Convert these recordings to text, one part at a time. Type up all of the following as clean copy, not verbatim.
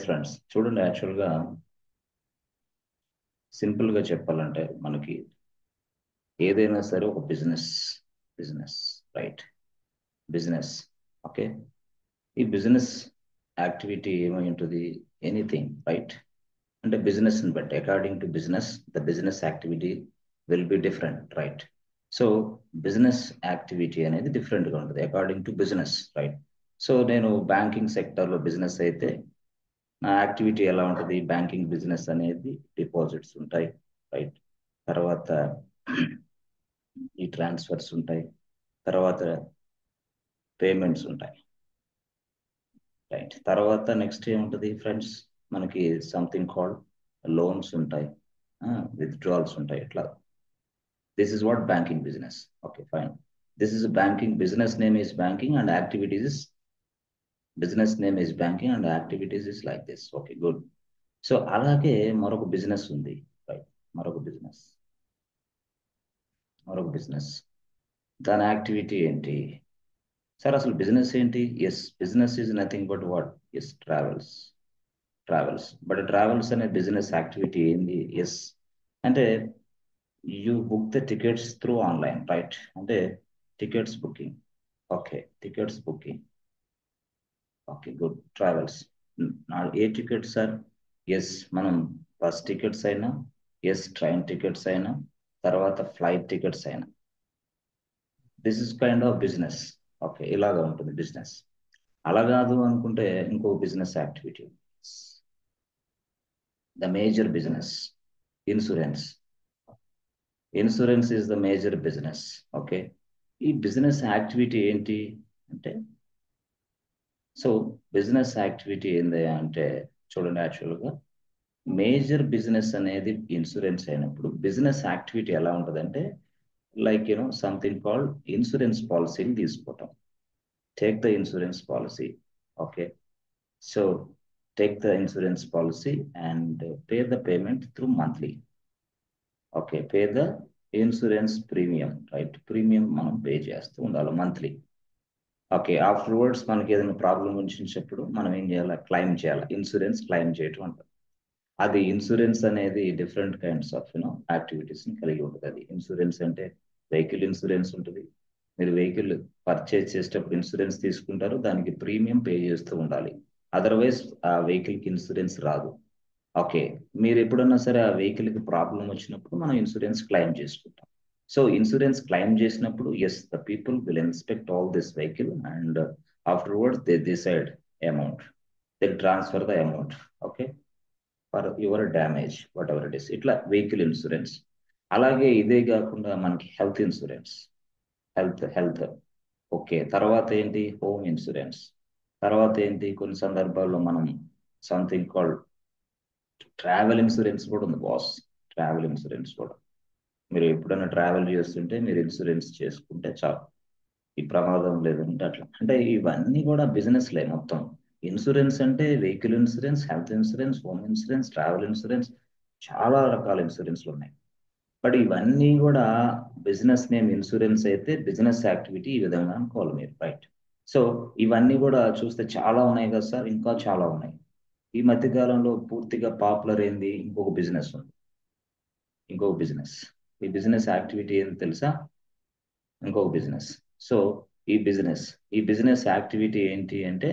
Friends చూడండి, యాక్చువల్గా సింపుల్గా చెప్పాలంటే మనకి ఏదైనా సరే ఒక business business right business okay. ఈ బిజినెస్ యాక్టివిటీ ఏమై ఉంటుంది? Anything right. అంటే బిజినెస్ని బట్టి according to business the business activity will be different right. So business activity అనేది డిఫరెంట్గా ఉంటుంది according to business right. So నేను బ్యాంకింగ్ సెక్టర్లో బిజినెస్ అయితే నా యాక్టివిటీ ఎలా ఉంటుంది? బ్యాంకింగ్ బిజినెస్ అనేది డిపాజిట్స్ ఉంటాయి రైట్. తర్వాత ఈ ట్రాన్స్ఫర్స్ ఉంటాయి, తర్వాత పేమెంట్స్ ఉంటాయి రైట్. తర్వాత నెక్స్ట్ ఏముంటుంది ఫ్రెండ్స్? మనకి సంథింగ్ కాల్డ్ లోన్స్ ఉంటాయి, విత్డ్రాల్స్ ఉంటాయి. ఇట్లా this is what banking business. Okay fine. This is banking business name is banking and activities business name is banking and activities is like this. Okay good. So అలాగే మరొక business ఉంది right. మరొక business దాని activity ఏంటి sir? అసలు business ఏంటి? Yes, business is nothing but what? Yes, travels. But travels అనే business activity ఏంది? ఎస్, అంటే you book the tickets through online right. అంటే tickets booking. Okay, tickets booking. Okay good. Travels. ఏ tickets sir? Yes, మనం bus tickets అయినా, yes train tickets అయినా, తర్వాత flight tickets అయినా, this is kind of business. Okay, ఇలాగా ఉంటుంది business. అలా కాదు అనుకుంటే ఇంకో business activity, the major business insurance. Insurance is the major business. Okay, ఈ బిజినెస్ యాక్టివిటీ ఏంటి అంటే, సో బిజినెస్ యాక్టివిటీ ఏంది అంటే చూడండి, యాక్చువల్గా మేజర్ బిజినెస్ అనేది ఇన్సూరెన్స్ అయినప్పుడు బిజినెస్ యాక్టివిటీ ఎలా ఉంటుందంటే లైక్ సంథింగ్ కాల్డ్ ఇన్సూరెన్స్ పాలసీని తీసుకోవటం. Take the insurance policy. Okay, so take the insurance policy and pay the payment through monthly. Okay, pay the insurance premium, right? Premium మనం pay చేస్తూ ఉండాలి monthly. Okay, afterwards మనకి ఏదైనా problem వచ్చినప్పుడు మనం ఏం చేయాలి? క్లైమ్ చేయాలి. ఇన్సూరెన్స్ క్లైమ్ చేయటం అంటారు. అది ఇన్సూరెన్స్ అనేది డిఫరెంట్ కైండ్స్ ఆఫ్ యాక్టివిటీస్ని కలిగి ఉంటుంది. అది ఇన్సూరెన్స్ అంటే వెహికల్ ఇన్సూరెన్స్ ఉంటుంది. మీరు వెహికల్ పర్చేజ్ చేసేటప్పుడు ఇన్సూరెన్స్ తీసుకుంటారు, దానికి ప్రీమియం పే చేస్తూ ఉండాలి. అదర్వైజ్ ఆ వెహికల్కి ఇన్సూరెన్స్ రాదు. ఓకే, మీరు ఎప్పుడన్నా సరే ఆ వెహికల్కి ప్రాబ్లం వచ్చినప్పుడు మనం ఇన్సూరెన్స్ క్లెయిమ్ చేసుకుంటాం. సో ఇన్సూరెన్స్ క్లెయిమ్ చేసినప్పుడు yes, the people will inspect all this vehicle and afterwards they decide amount, they transfer the amount. Okay, for your damage whatever it is. ఇట్లా vehicle insurance. అలాగే ఇదే కాకుండా మనకి health insurance, health. Okay, తర్వాత ఏంటి? Home insurance. తర్వాత ఏంటి? కొన్ని సందర్భాల్లో మనం సంథింగ్ కాల్డ్ ట్రావెల్ ఇన్సూరెన్స్ కూడా ఉంది బాస్. ట్రావెల్ ఇన్సూరెన్స్ కూడా మీరు ఎప్పుడైనా ట్రావెల్ చేస్తుంటే మీరు ఇన్సూరెన్స్ చేసుకుంటే చాలు, ఈ ప్రమాదం లేదంటే అట్లా. అంటే ఇవన్నీ కూడా బిజినెస్లే మొత్తం. ఇన్సూరెన్స్ అంటే vehicle insurance, health insurance, home insurance, travel insurance, చాలా రకాల ఇన్సూరెన్స్లు ఉన్నాయి. బట్ ఇవన్నీ కూడా బిజినెస్ నేమ్ ఇన్సూరెన్స్ అయితే బిజినెస్ యాక్టివిటీ ఈ విధంగా అనుకోవాలి మీరు రైట్. సో ఇవన్నీ కూడా చూస్తే చాలా ఉన్నాయి కదా సార్, ఇంకా చాలా ఉన్నాయి. ఈ మధ్య కాలంలో పూర్తిగా పాపులర్ అయింది ఇంకొక బిజినెస్ ఉంది. ఈ బిజినెస్ యాక్టివిటీ ఏంటి తెలుసా? ఇంకొక బిజినెస్. సో ఈ బిజినెస్ యాక్టివిటీ ఏంటి అంటే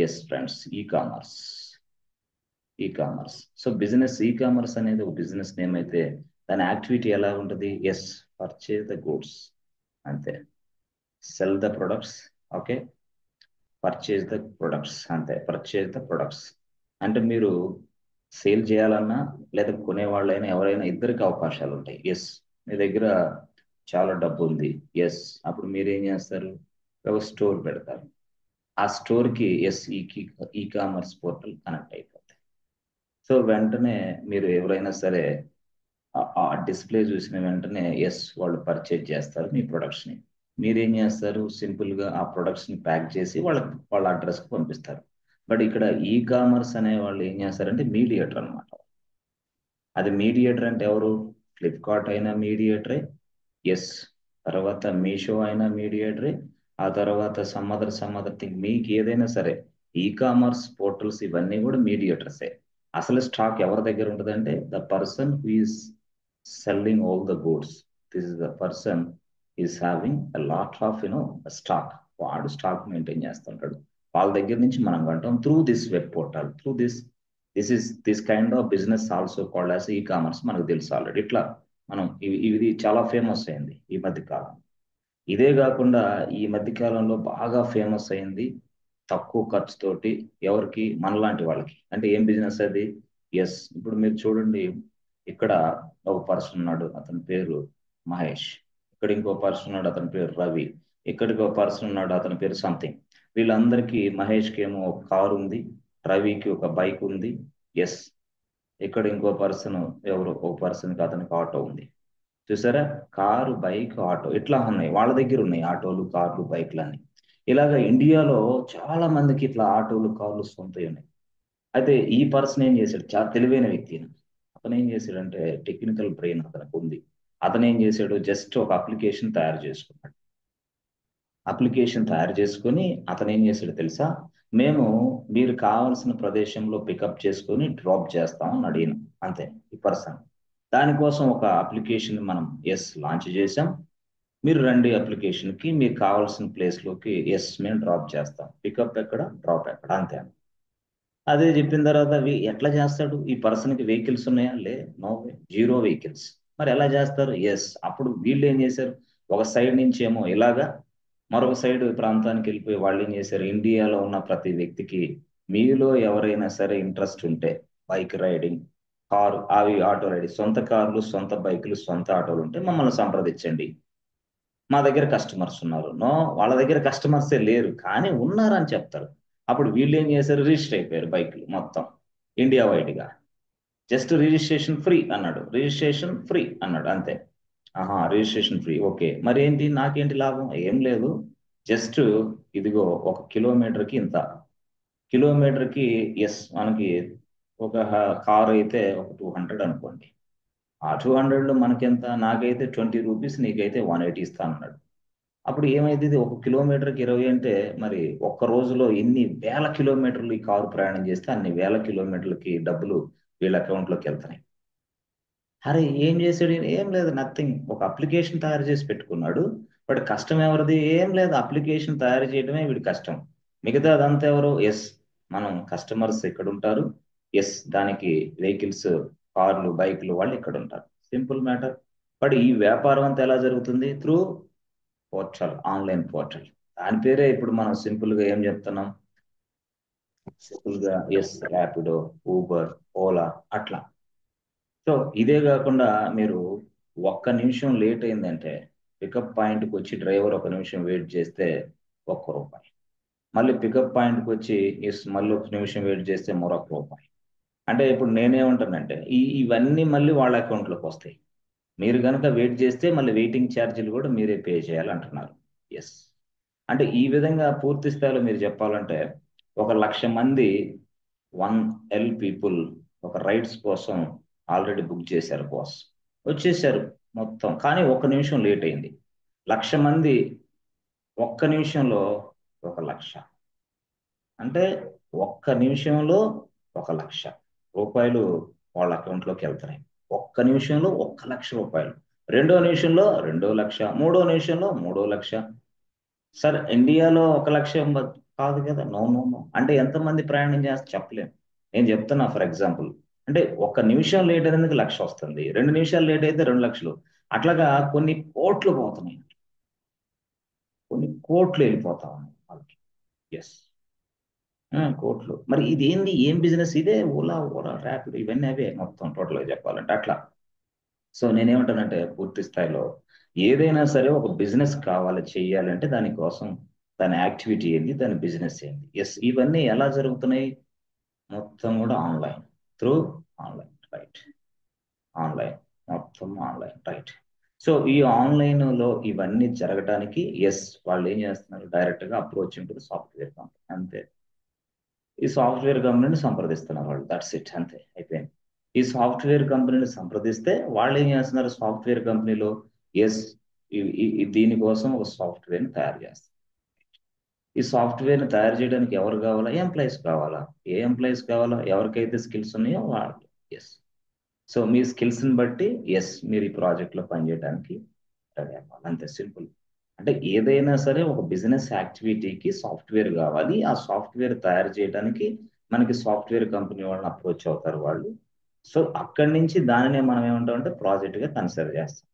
yes friends, e-commerce. So e-commerce అనేది ఒక బిజినెస్ నేమ్ అయితే దాని యాక్టివిటీ ఎలా ఉంటుంది? ఎస్, పర్చేజ్ ద గూడ్స్ అంతే, sell the products. Okay, purchase the products అంతే, పర్చేజ్ ద ప్రొడక్ట్స్. అంటే మీరు సేల్ చేయాలన్నా లేదా కొనేవాళ్ళైనా ఎవరైనా ఇద్దరికి అవకాశాలు ఉంటాయి. ఎస్, మీ దగ్గర చాలా డబ్బు ఉంది, ఎస్, అప్పుడు మీరు ఏం చేస్తారు? ఒక స్టోర్ పెడతారు. ఆ స్టోర్కి yes, e-commerce portal connect అయిపోతాయి. సో వెంటనే మీరు ఎవరైనా సరే ఆ డిస్ప్లే చూసిన వెంటనే ఎస్, వాళ్ళు పర్చేజ్ చేస్తారు మీ ప్రొడక్ట్స్ని. మీరేం చేస్తారు? సింపుల్గా ఆ ప్రొడక్ట్స్ని ప్యాక్ చేసి వాళ్ళ అడ్రస్కి పంపిస్తారు. బట్ ఇక్కడ ఈ కామర్స్ అనే వాళ్ళు ఏం చేస్తారంటే మీడియేటర్ అనమాట. అది మీడియేటర్ అంటే ఎవరు? ఫ్లిప్కార్ట్ అయినా మీడియేటరే, ఎస్, తర్వాత మీషో అయినా మీడియేటరే, ఆ తర్వాత సమ్ అదర్ థింగ్ మీకు ఏదైనా సరే ఈ కామర్స్ పోర్టల్స్ ఇవన్నీ కూడా మీడియేటర్సే. అసలు స్టాక్ ఎవరి దగ్గర ఉంటుందంటే the person who is selling all the goods. This is the person is having lot of stock. వాడు స్టాక్ మెయింటైన్ చేస్తుంటాడు. వాళ్ళ దగ్గర నుంచి మనం కొంటాం through this web portal, through this kind of business also called as e commerce. మనకు తెలుసు already. ఇట్లా మనం ఇది చాలా ఫేమస్ అయింది ఈ మధ్య కాలం. ఇదే కాకుండా ఈ మధ్య కాలంలో బాగా ఫేమస్ అయింది తక్కువ ఖర్చుతోటి, ఎవరికి, మనలాంటి వాళ్ళకి. అంటే ఏం బిజినెస్ అది? ఎస్, ఇప్పుడు మీరు చూడండి, ఇక్కడ ఒక పర్సన్ ఉన్నాడు, అతని పేరు మహేష్. ఇక్కడ ఇంకో పర్సన్ ఉన్నాడు, అతని పేరు రవి. ఇక్కడికి ఒక పర్సన్ ఉన్నాడు, అతని పేరు సంథింగ్. వీళ్ళందరికీ, మహేష్కి ఏమో ఒక కారు ఉంది, రవికి ఒక బైక్ ఉంది. ఎస్, ఇక్కడ ఇంకో పర్సన్, ఎవరు ఒక పర్సన్కి, అతనికి ఆటో ఉంది. చూసారా? కారు, బైక్, ఆటో ఇట్లా ఉన్నాయి, వాళ్ళ దగ్గర ఉన్నాయి ఆటోలు, కార్లు, బైక్లు అన్ని. ఇలాగ ఇండియాలో చాలా మందికి ఇట్లా ఆటోలు, కార్లు సొంతవి ఉన్నాయి. అయితే ఈ పర్సన్ ఏం చేశాడు? చాలా తెలివైన వ్యక్తి ఈయన. అతను ఏం చేశాడంటే, టెక్నికల్ బ్రెయిన్ అతనికి ఉంది. అతను ఏం చేశాడు? జస్ట్ ఒక అప్లికేషన్ తయారు చేసుకున్నాడు. అప్లికేషన్ తయారు చేసుకొని అతను ఏం చేశాడు తెలుసా? మేము మీరు కావాల్సిన ప్రదేశంలో పికప్ చేసుకొని డ్రాప్ చేస్తామని అడిగిన, అంతే ఈ పర్సన్. దానికోసం ఒక అప్లికేషన్ మనం లాంచ్ చేసాం. మీరు రండి అప్లికేషన్కి, మీకు కావాల్సిన ప్లేస్లోకి మేము డ్రాప్ చేస్తాం. పికప్ ఎక్కడ, డ్రాప్ ఎక్కడ, అంతే. అదే చెప్పిన తర్వాత ఎట్లా చేస్తాడు? ఈ పర్సన్కి వెహికల్స్ ఉన్నాయా? No way, zero vehicles. మరి ఎలా చేస్తారు? అప్పుడు వీళ్ళు ఏం చేశారు? ఒక సైడ్ నుంచి ఏమో ఇలాగా, మరొక సైడ్ ప్రాంతానికి వెళ్ళిపోయి వాళ్ళు ఏం చేశారు? ఇండియాలో ఉన్న ప్రతి వ్యక్తికి, మీలో ఎవరైనా సరే ఇంట్రెస్ట్ ఉంటే బైక్ రైడింగ్, కారు, అవి ఆటో రైడింగ్, సొంత కార్లు, సొంత బైకులు, సొంత ఆటోలు ఉంటే మమ్మల్ని సంప్రదించండి. మా దగ్గర కస్టమర్స్ ఉన్నారు. నో, వాళ్ళ దగ్గర కస్టమర్సే లేరు కానీ ఉన్నారని చెప్తారు. అప్పుడు వీళ్ళు ఏం చేశారు? రిజిస్టర్ అయిపోయారు బైకులు మొత్తం ఇండియా వైడ్గా. జస్ట్ రిజిస్ట్రేషన్ ఫ్రీ అన్నాడు, రిజిస్ట్రేషన్ ఫ్రీ అన్నాడు, అంతే. ఆహా, రిజిస్ట్రేషన్ ఫ్రీ, ఓకే. మరి ఏంటి, నాకేంటి లాభం? ఏం లేదు, జస్ట్ ఇదిగో ఒక కిలోమీటర్కి ఇంత, కిలోమీటర్కి మనకి ఒక కార్ అయితే ఒక 200 అనుకోండి. ఆ 200లో మనకెంత? నాకైతే 20 రూపీస్, నీకైతే 180 ఇస్తా అన్నాడు. అప్పుడు ఏమైంది? ఒక కిలోమీటర్కి 20 అంటే మరి ఒక్క రోజులో ఎన్ని వేల కిలోమీటర్లు ఈ కారు ప్రయాణం చేస్తే అన్ని వేల కిలోమీటర్లకి డబ్బులు వీళ్ళ అకౌంట్లోకి వెళ్తాయి. అరే ఏం చేశాడు ఈయన? ఏం లేదు, నథింగ్. ఒక అప్లికేషన్ తయారు చేసి పెట్టుకున్నాడు. బట్ కష్టం ఎవరిది? ఏం లేదు, అప్లికేషన్ తయారు చేయడమే వీడి కష్టం. మిగతా అదంతా ఎవరు? మనం కస్టమర్స్ ఇక్కడ ఉంటారు. దానికి వెహికల్స్, కార్లు, బైక్లు వాళ్ళు ఇక్కడ ఉంటారు. Simple matter. బట్ ఈ వ్యాపారం అంతా ఎలా జరుగుతుంది? Through portal, online portal. దాని పేరే ఇప్పుడు మనం సింపుల్ గా ఏం చెప్తున్నాం? సింపుల్ గా ర్యాపిడో, ఊబర్, ఓలా, అట్లా. సో ఇదే కాకుండా మీరు ఒక్క నిమిషం లేట్ అయిందంటే, పికప్ పాయింట్కి వచ్చి డ్రైవర్ ఒక నిమిషం వెయిట్ చేస్తే ₹1. మళ్ళీ పికప్ పాయింట్కి వచ్చి మళ్ళీ ఒక నిమిషం వెయిట్ చేస్తే మరొక రూపాయి. అంటే ఇప్పుడు నేనేమంటానంటే, ఇవన్నీ మళ్ళీ వాళ్ళ అకౌంట్లోకి వస్తాయి. మీరు కనుక వెయిట్ చేస్తే మళ్ళీ వెయిటింగ్ ఛార్జీలు కూడా మీరే పే చేయాలంటున్నారు. ఎస్, అంటే ఈ విధంగా పూర్తి స్థాయిలో మీరు చెప్పాలంటే, 1,00,000 మంది 1L పీపుల్ ఒక రైడ్స్ కోసం ఆల్రెడీ బుక్ చేశారు బాస్. వచ్చేసారు మొత్తం, కానీ ఒక్క నిమిషం లేట్ అయింది. 1,00,000 మంది ఒక్క నిమిషంలో 1,00,000 అంటే ఒక్క నిమిషంలో 1,00,000 రూపాయలు వాళ్ళ అకౌంట్లోకి వెళ్తున్నాయి. ఒక్క నిమిషంలో 1,00,000 రూపాయలు. రెండో నిమిషంలో 2,00,000, మూడో నిమిషంలో 3,00,000. సార్ ఇండియాలో 1,00,000 కాదు కదా. నో నో నో, అంటే ఎంతమంది ప్రయాణం చేస్తే చెప్పలేము. నేను చెప్తున్నా ఫర్ ఎగ్జాంపుల్. అంటే ఒక్క నిమిషం లేట్ అయినందుకు 1,00,000 వస్తుంది, 2 నిమిషాలు లేట్ అయితే 2,00,000. అట్లాగా కొన్ని కోట్లు పోతున్నాయి, కొన్ని కోట్లు వెళ్ళిపోతా ఉన్నాయి వాళ్ళకి. ఎస్, కోట్లు. మరి ఇది ఏంది, ఏం బిజినెస్ ఇదే? ఓలా, ర్యాపిడ్, ఇవన్నీ అవే మొత్తం టోటల్గా చెప్పాలంటే అట్లా. సో నేనేమంటానంటే, పూర్తి స్థాయిలో ఏదైనా సరే ఒక బిజినెస్ కావాలి చెయ్యాలంటే దానికోసం దాని యాక్టివిటీ ఏంది, దాని బిజినెస్ ఏంది. ఇవన్నీ ఎలా జరుగుతున్నాయి? మొత్తం కూడా online, through online, right. Online, మొత్తం ఆన్లైన్, రైట్. సో ఈ ఆన్లైన్ లో ఇవన్నీ జరగడానికి వాళ్ళు ఏం చేస్తున్నారు? డైరెక్ట్ గా అప్రోచ్ ఉంటుంది సాఫ్ట్వేర్ కంపెనీ, అంతే. ఈ సాఫ్ట్వేర్ కంపెనీని సంప్రదిస్తున్నారు వాళ్ళు, దట్స్ ఇట్, అంతే, అయిపోయింది. ఈ సాఫ్ట్వేర్ కంపెనీని సంప్రదిస్తే వాళ్ళు ఏం చేస్తున్నారు? సాఫ్ట్వేర్ కంపెనీలో ఎస్ దీనికోసం ఒక సాఫ్ట్వేర్ని తయారు చేస్తారు. ఈ సాఫ్ట్వేర్ని తయారు చేయడానికి ఎవరు కావాలా? ఎంప్లాయీస్ కావాలా. ఏ ఎంప్లాయీస్ కావాలా? ఎవరికైతే స్కిల్స్ ఉన్నాయో వాళ్ళు. ఎస్. సో మీ స్కిల్స్ని బట్టి మీరు ఈ ప్రాజెక్ట్లో పనిచేయడానికి రెడీ అవ్వాలి. అంతే సింపుల్. అంటే ఏదైనా సరే ఒక బిజినెస్ యాక్టివిటీకి సాఫ్ట్వేర్ కావాలి. ఆ సాఫ్ట్వేర్ తయారు చేయడానికి మనకి సాఫ్ట్వేర్ కంపెనీ వాళ్ళని అప్రోచ్ అవుతారు వాళ్ళు. సో అక్కడి నుంచి దానినే మనం ఏమంటామంటే ప్రాజెక్ట్గా కన్సిడర్ చేస్తాం.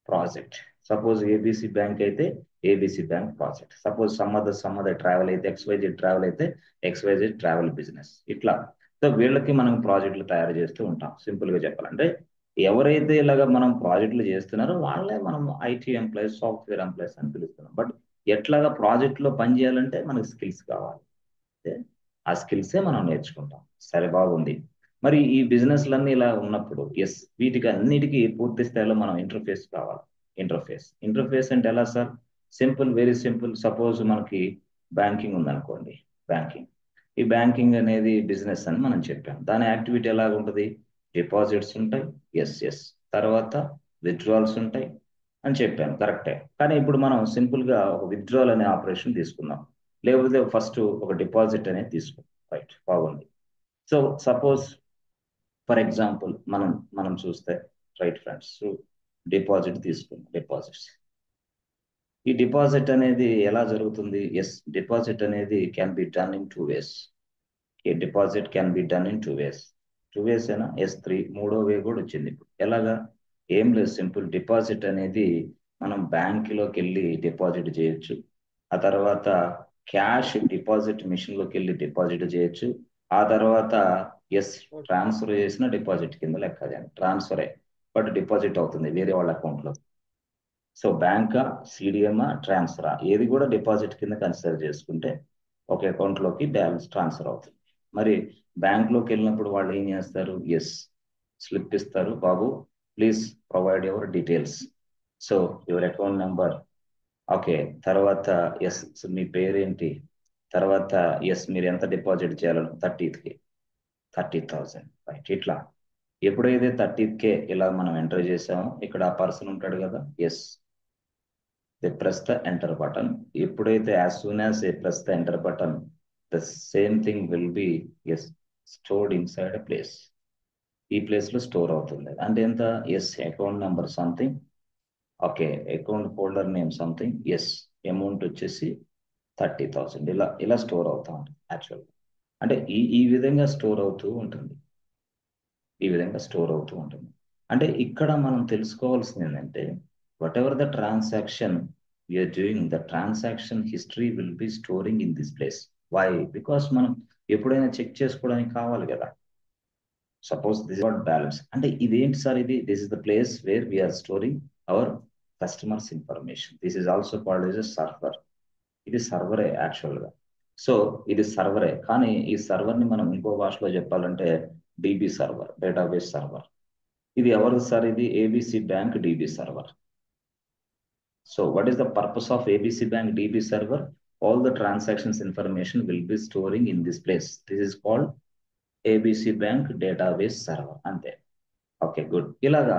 ప్రాజెక్ట్. సపోజ్ ఏబిసి బ్యాంక్ అయితే ఏబిసి బ్యాంక్ ప్రాజెక్ట్. సపోజ్ సమ్మద ట్రావెల్ అయితే ఎక్స్వైజెడ్ ట్రావెల్ అయితే ఎక్స్వైజెడ్ ట్రావెల్ బిజినెస్. ఇట్లా. సో వీళ్ళకి మనం ప్రాజెక్టులు తయారు చేస్తూ ఉంటాం. సింపుల్ గా చెప్పాలంటే ఎవరైతే ఇలాగ మనం ప్రాజెక్టులు చేస్తున్నారో వాళ్ళే మనం ఐటీ ఎంప్లాయీస్, సాఫ్ట్వేర్ ఎంప్లాయీస్ అని పిలుస్తున్నాం. బట్ ఎట్లాగా ప్రాజెక్ట్లో పని చేయాలంటే మనకి స్కిల్స్ కావాలి. అంటే ఆ స్కిల్సే మనం నేర్చుకుంటాం. సరే, బాగుంది. మరి ఈ బిజినెస్లన్నీ ఇలా ఉన్నప్పుడు వీటికి అన్నిటికీ పూర్తి స్థాయిలో మనం ఇంటర్ఫేస్ కావాలి. ఇంటర్ఫేస్ అంటే ఎలా sir? Simple, very simple. Suppose మనకి బ్యాంకింగ్ ఉందనుకోండి. బ్యాంకింగ్. ఈ బ్యాంకింగ్ అనేది బిజినెస్ అని మనం చెప్పాం. దాని యాక్టివిటీ ఎలాగ ఉంటుంది? డిపాజిట్స్ ఉంటాయి. ఎస్. తర్వాత విత్డ్రాల్స్ ఉంటాయి అని చెప్పాను, కరెక్టే. కానీ ఇప్పుడు మనం సింపుల్ గా ఒక విత్డ్రాల్ అనే ఆపరేషన్ తీసుకుందాం. లేకపోతే ఫస్ట్ ఒక డిపాజిట్ అనేది తీసుకుందాం. రైట్, బాగుంది. సో సపోజ్ ఫర్ ఎగ్జాంపుల్ మనం చూస్తే, రైట్ ఫ్రెండ్స్, డిపాజిట్ తీసుకుందాం. డిపాజిట్స్. ఈ డిపాజిట్ అనేది ఎలా జరుగుతుంది? డిపాజిట్ అనేది can be done in 2 ways. A deposit can be done in 2 ways. 2 ways ఏనా? మూడో వే కూడా వచ్చింది ఇప్పుడు. ఎలాగా? ఏం లేదు, సింపుల్. డిపాజిట్ అనేది మనం బ్యాంకులోకి వెళ్ళి డిపాజిట్ చేయొచ్చు. ఆ తర్వాత క్యాష్ డిపాజిట్ మిషన్ లోకి వెళ్ళి డిపాజిట్ చేయొచ్చు. ఆ తర్వాత ట్రాన్స్ఫర్ చేసిన డిపాజిట్ కింద లెక్క. ట్రాన్స్ఫరే, బట్ డిపాజిట్ అవుతుంది వేరే వాళ్ళ అకౌంట్ లో. సో బ్యాంకా, సిడిఎమా, ట్రాన్స్ఫరా, ఏది కూడా డిపాజిట్ కింద కన్సిడర్ చేసుకుంటే ఒక అకౌంట్ లోకి బ్యాలెన్స్ ట్రాన్స్ఫర్ అవుతుంది. మరి బ్యాంక్ లోకి వెళ్ళినప్పుడు వాళ్ళు ఏం చేస్తారు? స్లిప్ ఇస్తారు. బాబు, please provide your details. So your account number. Okay. తర్వాత మీ పేరేంటి? తర్వాత మీరు ఎంత డిపాజిట్ చేయాలను? 30,000. రైట్. ఇట్లా ఎప్పుడైతే 30K ఇలా మనం ఎంటర్ చేసామో, ఇక్కడ ఆ పర్సన్ ఉంటాడు కదా. they press the enter button. ఎప్పుడైతే as soon as they press the enter button, the same thing will be stored inside a place. ఈ ప్లేస్ లో స్టోర్ అవుతుంది. అంటే ఎంత? Account number something. Okay. Account holder name something. Amount వచ్చేసి 30,000. ఇలా store అవుతా ఉంటుంది యాక్చువల్. అంటే ఈ విధంగా స్టోర్ అవుతూ ఉంటుంది. ఈ విధంగా స్టోర్ అవుతూ ఉంటుంది. అంటే ఇక్కడ మనం తెలుసుకోవాల్సింది ఏంటంటే, whatever the transaction we are doing, the transaction history will be storing in this place. Why? Because మనం ఎప్పుడైనా చెక్ చేసుకోవడానికి కావాలి కదా. సపోజ్ దిస్ వాట్ బ్యాలెన్స్ అంటే ఇదేంటి sir? This is the place where we are storing our customers information. This is also called as a server. ఇది సర్వరే actual గా. సో ఇది సర్వరే, కానీ ఈ సర్వర్ ని మనం ఇంకో భాషలో చెప్పాలంటే డిబి సర్వర్, డేటాబేస్ సర్వర్. ఇది ఎవరిది సార్? ఇది ABC bank DB server. So what is the purpose of ABC Bank DB server? All the transactions information will be storing in this place. This is called ABC Bank database server. అంతే. Okay, good. ఇలాగా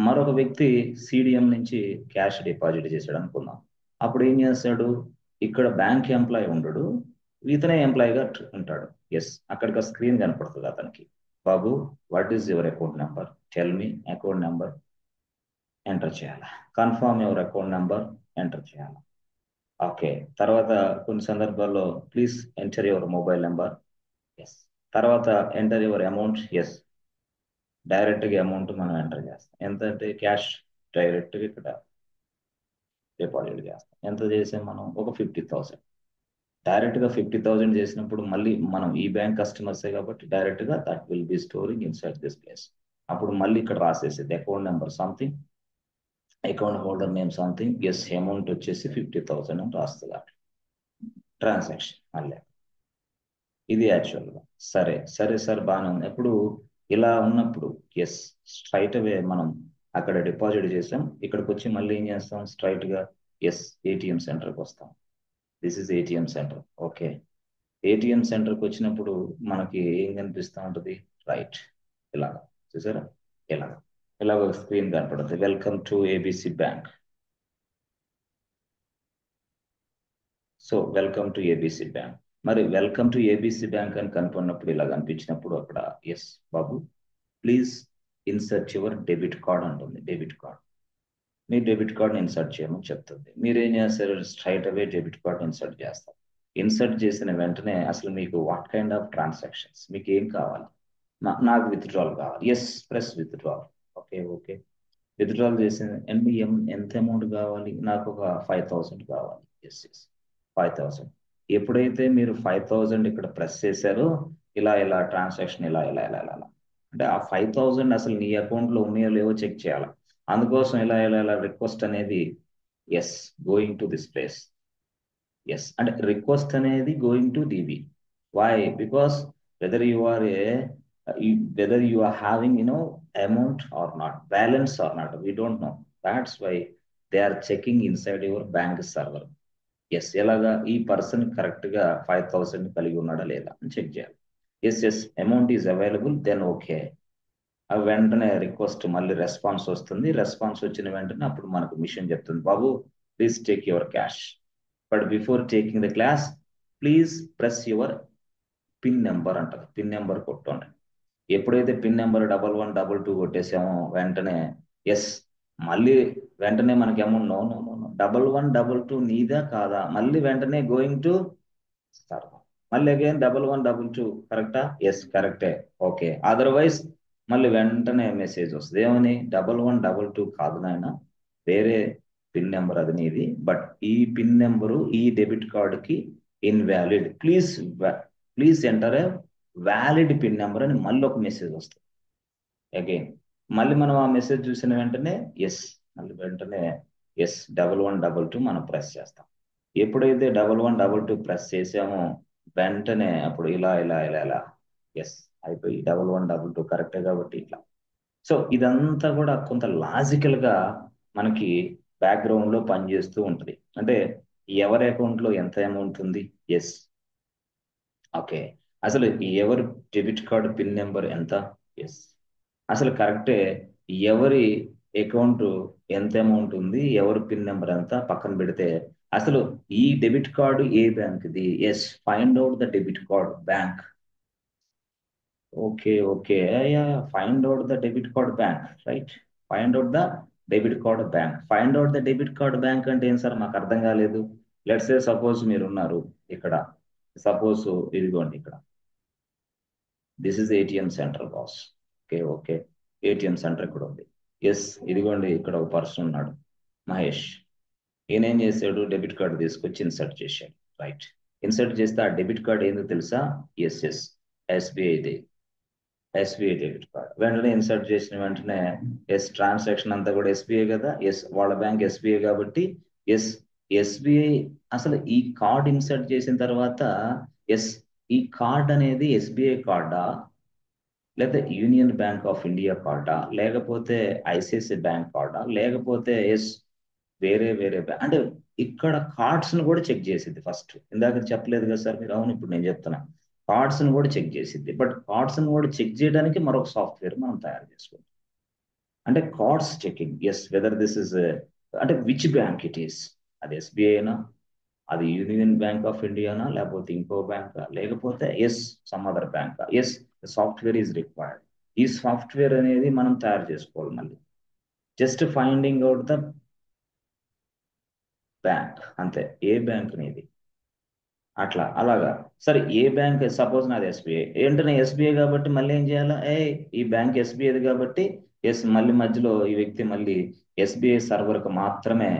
మరొక వ్యక్తి CDM నుంచి cash deposit చేశాడు అనుకుందాం. అప్పుడు ఏం చేస్తాడు? ఇక్కడ బ్యాంక్ ఎంప్లాయ్ ఉండడు, ఇతనే ఎంప్లాయీగా ఉంటాడు. అక్కడికి స్క్రీన్ కనపడుతుంది అతనికి. బాబు, what is your account number? Tell me. Account number enter చేయాలి. Confirm your account number enter చేయాలి. ఓకే. తర్వాత కొన్ని సందర్భాల్లో please enter your mobile number. తర్వాత ఎంటర్ యువర్ అమౌంట్. డైరెక్ట్ గా అమౌంట్ మనం ఎంటర్ చేస్తాం. ఎంత అంటే క్యాష్ డైరెక్ట్ గా ఇక్కడ డిపాజిట్ చేస్తాం. ఎంత చేసాం మనం? ఒక 50,000. డైరెక్ట్ గా 50,000 చేసినప్పుడు మళ్ళీ మనం ఈ బ్యాంక్ కస్టమర్సే కాబట్టి డైరెక్ట్ గా that will be storing inside this place. అప్పుడు మళ్ళీ ఇక్కడ రాసేసేది account number something, account holder name something. Amount వచ్చేసి 50,000 అని రాస్తుంది. ట్రాన్సాక్షన్ మళ్ళీ ఇది యాక్చువల్ గా. సరే సరే సార్, బాగానే ఉంది. ఇప్పుడు ఇలా ఉన్నప్పుడు స్ట్రైట్ అవే మనం అక్కడ డిపాజిట్ చేసాం. ఇక్కడికి వచ్చి మళ్ళీ ఏం చేస్తాం? స్ట్రైట్ గా ఏటీఎం సెంటర్కి వస్తాం. This is ATM centre. Okay. ATM సెంటర్కి వచ్చినప్పుడు మనకి ఏం కనిపిస్తూ ఉంటుంది? రైట్, ఇలాగా. చూసారా? ఇలాగ ఒక స్క్రీన్ కనపడుతుంది. Welcome to ABC bank. So welcome to ABC bank. మరి వెల్కమ్ టు ఏబిసి బ్యాంక్ అని కనుక్కున్నప్పుడు ఇలా కనిపించినప్పుడు అక్కడ ఎస్ బాబు please insert your debit card అంటుంది. డెబిట్ కార్డ్, మీ డెబిట్ కార్డ్ని ఇన్సర్ట్ చేయమని చెప్తుంది. మీరు ఏం చేస్తారు? Straight away debit card insert చేస్తారు. ఇన్సర్ట్ చేసిన వెంటనే అసలు మీకు వాట్ కైండ్ ఆఫ్ ట్రాన్సాక్షన్స్, మీకు ఏం కావాలి? నాకు విత్డ్రాల్ కావాలి. Yes press withdrawal. Okay okay, withdrawal చేసిన ఎంత అమౌంట్ కావాలి? నాకు ఒక 5,000 కావాలి. Yes yes 5,000. ఎప్పుడైతే మీరు 5,000 ఇక్కడ ప్రెస్ చేశారో ఇలా ఇలా ట్రాన్సాక్షన్ ఇలా ఇలా ఇలా ఇలా అంటే ఆ 5,000 అసలు నీ అకౌంట్లో ఉన్నాయో లేవో చెక్ చేయాలి. అందుకోసం ఇలా ఇలా ఇలా రిక్వెస్ట్ అనేది yes going to this place. Yes అంటే రిక్వెస్ట్ అనేది going to DB. Why? Because whether you are whether you are having amount or not, balance or not, we don't know. That's why they are checking inside your bank server. Yes ఎలాగా ఈ person correct గా 5,000 కలిగి ఉన్నాడా లేదా అని check చేయాలి. Yes yes amount is available, then okay. అవి వెంటనే రిక్వెస్ట్ మళ్ళీ రెస్పాన్స్ వస్తుంది. రెస్పాన్స్ వచ్చిన వెంటనే అప్పుడు మనకు మిషన్ చెప్తుంది, బాబు please take your cash, but before taking the class please press your pin number అంటారు. పిన్ నెంబర్ కొట్టండి. ఎప్పుడైతే పిన్ నెంబర్ 1122 కొట్టేసామో వెంటనే ఎస్ మళ్ళీ వెంటనే మనకి అమౌంట్ నో నో నో 1122 నీదా కాదా, మళ్ళీ వెంటనే గోయింగ్ టు సర్వర్. మళ్ళీ అగైన్ 1122 కరెక్టా? ఎస్ కరెక్టే, ఓకే. అదర్వైజ్ మళ్ళీ వెంటనే మెసేజ్ వస్తుంది ఏమని? 1122 కాదు నాయన, వేరే పిన్ నెంబర్ అది నీది, బట్ ఈ పిన్ నెంబరు ఈ డెబిట్ కార్డుకి invalid, please enter a valid pin number అని మళ్ళీ ఒక మెసేజ్ వస్తుంది అగైన్. మళ్ళీ మనం ఆ మెసేజ్ చూసిన వెంటనే ఎస్ మళ్ళీ వెంటనే ఎస్ 1122 మనం ప్రెస్ చేస్తాం. ఎప్పుడైతే 1122 ప్రెస్ చేసామో వెంటనే అప్పుడు ఇలా ఇలా ఇలా ఇలా ఎస్ అయిపోయి 1122 కరెక్టే కాబట్టి ఇట్లా. సో ఇదంతా కూడా కొంత లాజికల్ గా మనకి బ్యాక్గ్రౌండ్ లో పనిచేస్తూ ఉంటుంది. అంటే ఎవరి అకౌంట్ లో ఎంత అమౌంట్ ఉంది, ఎస్ ఓకే, అసలు ఎవరి డెబిట్ కార్డు పిన్ నెంబర్ ఎంత, ఎస్ అసలు కరెక్టే, ఎవరి అకౌంట్ ఎంత అమౌంట్ ఉంది, ఎవరి పిన్ నెంబర్ ఎంత పక్కన పెడితే అసలు ఈ డెబిట్ కార్డు ఏ బ్యాంక్ ది, yes find out the debit card bank. Okay okay, find out the debit card bank, right. Find out the debit card bank. Find out the debit card bank అంటే ఏం sir మాకు అర్థం కాలేదు. Let's say suppose మీరు ఉన్నారు ఇక్కడ, suppose ఇదిగోండి ఇక్కడ this is ATM centre boss. Okay okay, ATM centre ఇక్కడ ఉంది. ఎస్ ఇదిగోండి ఇక్కడ ఒక పర్సన్ ఉన్నాడు మహేష్. ఈయన ఏం చేశాడు? డెబిట్ కార్డు తీసుకొచ్చి ఇన్సర్ట్ చేశాడు, రైట్. ఇన్సర్ట్ చేస్తే ఆ డెబిట్ కార్డు ఏందో తెలుసా? ఎస్ ఎస్ ఎస్బీఐది, ఎస్బీఐ డెబిట్ కార్డ్. వెంటనే ఇన్సర్ట్ చేసిన వెంటనే ఎస్ ట్రాన్సాక్షన్ అంతా కూడా ఎస్బీఐ కదా, ఎస్ వాళ్ళ బ్యాంక్ ఎస్బీఐ కాబట్టి ఎస్ ఎస్బీఐ. అసలు ఈ కార్డ్ ఇన్సర్ట్ చేసిన తర్వాత ఎస్ ఈ కార్డ్ అనేది ఎస్బీఐ కార్డా, లేదా యూనియన్ బ్యాంక్ ఆఫ్ ఇండియా కార్డా, లేకపోతే ఐసిఐసిఐ బ్యాంక్ కార్డా, లేకపోతే ఎస్ వేరే వేరే బ్యాంక్ అంటే ఇక్కడ కార్డ్స్ ను కూడా చెక్ చేసిద్ది ఫస్ట్. ఇందాక చెప్పలేదు కదా సార్ మీరు? అవును, ఇప్పుడు నేను చెప్తున్నా. కార్డ్స్ ను కూడా చెక్ చేసిద్ది, బట్ కార్డ్స్ ను కూడా చెక్ చేయడానికి మరొక సాఫ్ట్వేర్ మనం తయారు చేసుకోవాలి. అంటే cards checking, yes whether this is అంటే విచ్ బ్యాంక్ ఇట్ ఈస్, అది ఎస్బీఐ అయినా, అది యూనియన్ బ్యాంక్ ఆఫ్ ఇండియానా, లేకపోతే ఇంకో బ్యాంక్, లేకపోతే yes some other bank, yes software is required. ఈ సాఫ్ట్వేర్ అనేది మనం తయారు చేసుకోవాలి. మళ్ళీ just finding out the bank అంతే, ఏ బ్యాంక్ అనేది అట్లా అలాగా. సరే ఏ బ్యాంక్, సపోజ్ నాది ఎస్బీఐ, ఏంటనే ఎస్బీఐ కాబట్టి మళ్ళీ ఏం చేయాలా? ఈ బ్యాంక్ ఎస్బీఐది కాబట్టి ఎస్ మళ్ళీ మధ్యలో ఈ వ్యక్తి మళ్ళీ ఎస్బీఐ సర్వర్కి మాత్రమే